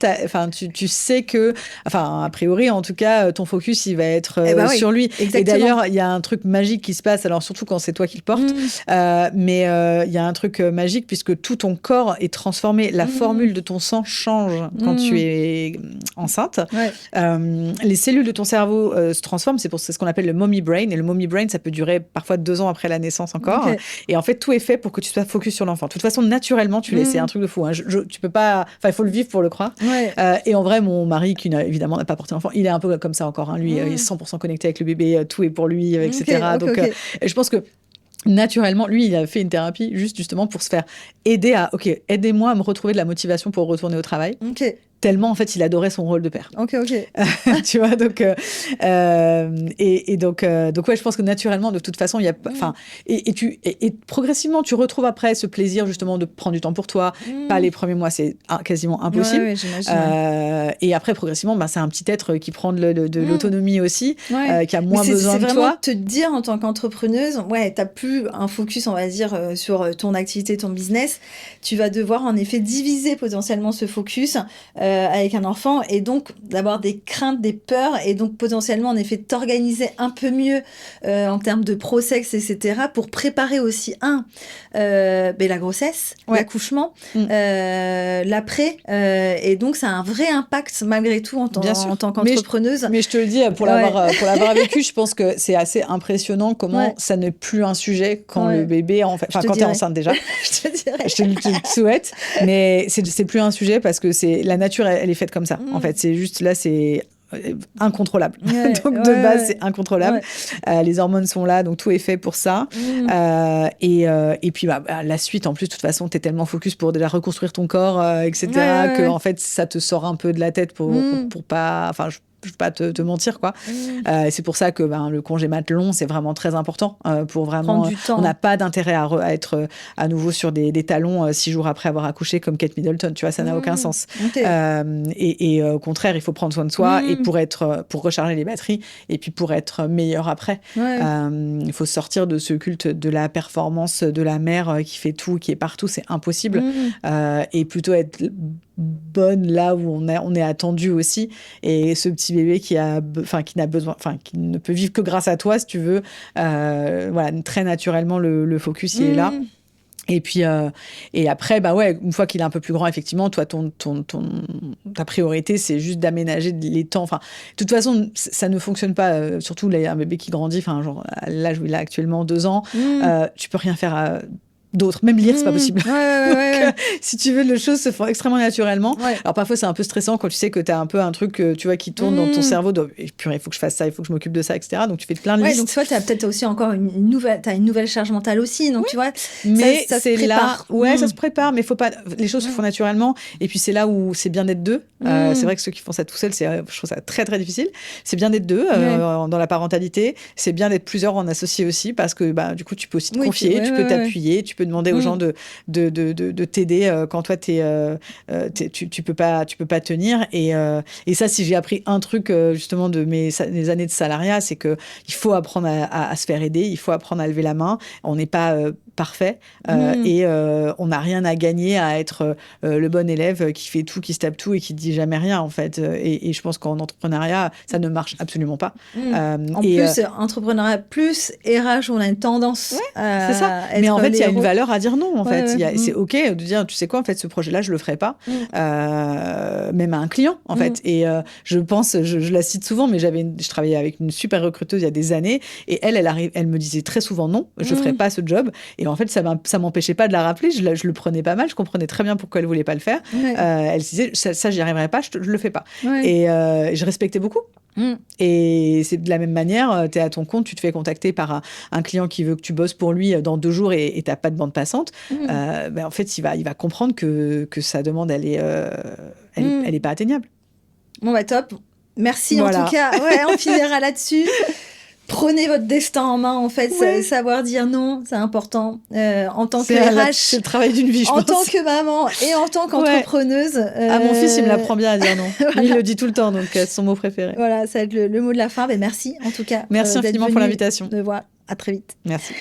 tu sais que a priori en tout cas ton focus il va être sur lui. Exactement. Et d'ailleurs il y a un truc magique qui se passe, alors surtout quand c'est toi qui le portes, mais il y a un truc magique puisque tout ton corps est transformé, la formule de ton sang change quand tu es enceinte. Les cellules de ton cerveau se transforment, c'est ce qu'on appelle le mommy brain, et le mommy brain ça peut durer parfois 2 ans après la naissance encore. Et en fait, tout est fait pour que tu sois focus sur l'enfant. De toute façon, naturellement, tu l'es. C'est un truc de fou. Hein. Tu peux pas... Enfin, il faut le vivre pour le croire. Et en vrai, mon mari, qui évidemment n'a pas porté enfant, il est un peu comme ça encore. Hein. Lui, il est 100% connecté avec le bébé. Tout est pour lui, etc. Donc, je pense que naturellement, lui, il a fait une thérapie justement pour se faire aider aidez-moi à me retrouver de la motivation pour retourner au travail. Tellement, en fait, il adorait son rôle de père. Tu vois, donc... donc, je pense que naturellement, de toute façon, il y a... Et progressivement, tu retrouves après ce plaisir, justement, de prendre du temps pour toi. Pas les premiers mois, c'est quasiment impossible. Et après, progressivement, c'est un petit être qui prend de l'autonomie aussi, qui a moins besoin de toi. C'est vraiment te dire, en tant qu'entrepreneuse, t'as plus un focus, on va dire, sur ton activité, ton business. Tu vas devoir, en effet, diviser potentiellement ce focus avec un enfant, et donc d'avoir des craintes, des peurs, et donc potentiellement en effet t'organiser un peu mieux en termes de process, etc., pour préparer aussi la grossesse, l'accouchement, l'après, et donc ça a un vrai impact malgré tout en tant qu'entrepreneuse. Mais je te le dis, pour l'avoir vécu, je pense que c'est assez impressionnant comment ça n'est plus un sujet quand le bébé, quand t'es enceinte déjà. Je te dirais. Je te le souhaite, mais c'est plus un sujet parce que la nature, elle est faite comme ça. En fait, c'est juste là, c'est incontrôlable. Donc de base, c'est incontrôlable. Les hormones sont là, donc tout est fait pour ça. Et puis la suite, en plus, de toute façon, t'es tellement focus pour déjà reconstruire ton corps, etc., que en fait, ça te sort un peu de la tête pour pas... Enfin, je ne veux pas te mentir, quoi. C'est pour ça que le congé mat long, c'est vraiment très important pour vraiment... Prendre du temps. On n'a pas d'intérêt à être à nouveau sur des talons 6 jours après avoir accouché comme Kate Middleton, tu vois, ça n'a aucun sens. Et au contraire, il faut prendre soin de soi et pour recharger les batteries et puis pour être meilleur après. Il faut sortir de ce culte de la performance de la mère qui fait tout, qui est partout, c'est impossible. Et plutôt être bonne là où on est attendu aussi, et ce petit bébé qui n'a besoin, qui ne peut vivre que grâce à toi, si tu veux, très naturellement le focus il est là. Et puis et après une fois qu'il est un peu plus grand, effectivement, toi ta priorité c'est juste d'aménager les temps. De toute façon ça ne fonctionne pas, surtout là, un bébé qui grandit, genre à l'âge où il a actuellement 2 ans, tu peux rien faire d'autres. Même lire, c'est pas possible. Donc, si tu veux, les choses se font extrêmement naturellement. Alors parfois, c'est un peu stressant quand tu sais que tu as un peu un truc, tu vois, qui tourne dans ton cerveau. Purée, il faut que je fasse ça, il faut que je m'occupe de ça, etc. Donc tu fais plein de listes. Donc toi, tu as peut-être aussi encore une nouvelle charge mentale aussi. Donc tu vois, mais ça c'est se prépare. Là, ça se prépare, mais faut pas. Les choses se font naturellement. Et puis c'est là où c'est bien d'être deux. C'est vrai que ceux qui font ça tout seuls, je trouve ça très très difficile. C'est bien d'être deux dans la parentalité. C'est bien d'être plusieurs en associé aussi, parce que du coup, tu peux aussi te confier, tu peux t'appuyer, tu peux demander aux gens de t'aider quand toi tu peux pas tenir. Et ça, si j'ai appris un truc justement de mes années de salariat, c'est que il faut apprendre à se faire aider, il faut apprendre à lever la main. On n'est pas parfait et on n'a rien à gagner à être le bon élève qui fait tout, qui se tape tout et qui dit jamais rien en fait. Et je pense qu'en entrepreneuriat, ça ne marche absolument pas. En plus, entrepreneuriat plus RH, on a une tendance à c'est ça. Mais en fait, il y a une valeur à dire non. En fait, c'est ok de dire, tu sais quoi, en fait, ce projet-là, je le ferai pas, même à un client en fait. Et je pense, je la cite souvent, mais je travaillais avec une super recruteuse il y a des années, et elle me disait très souvent non, je ferai pas ce job. Et en fait, ça m'empêchait pas de la rappeler. Je le prenais pas mal. Je comprenais très bien pourquoi elle voulait pas le faire. Elle se disait, ça j'y arriverai pas, je le fais pas. Et je respectais beaucoup. Et c'est de la même manière, tu es à ton compte, tu te fais contacter par un client qui veut que tu bosses pour lui dans 2 jours et tu n'as pas de bande passante. En fait, il va comprendre que sa demande, elle est pas atteignable. Bon, top. Merci en tout cas. On finira là-dessus. Prenez votre destin en main, en fait. Savoir dire non, c'est important. En tant que RH, c'est le travail d'une vie, je pense. En tant que maman et en tant qu'entrepreneuse. Mon fils, il me l'apprend bien à dire non. Lui, il le dit tout le temps, donc c'est son mot préféré. Voilà, ça va être le mot de la fin. Merci, en tout cas. Merci infiniment pour l'invitation. De voir. À très vite. Merci.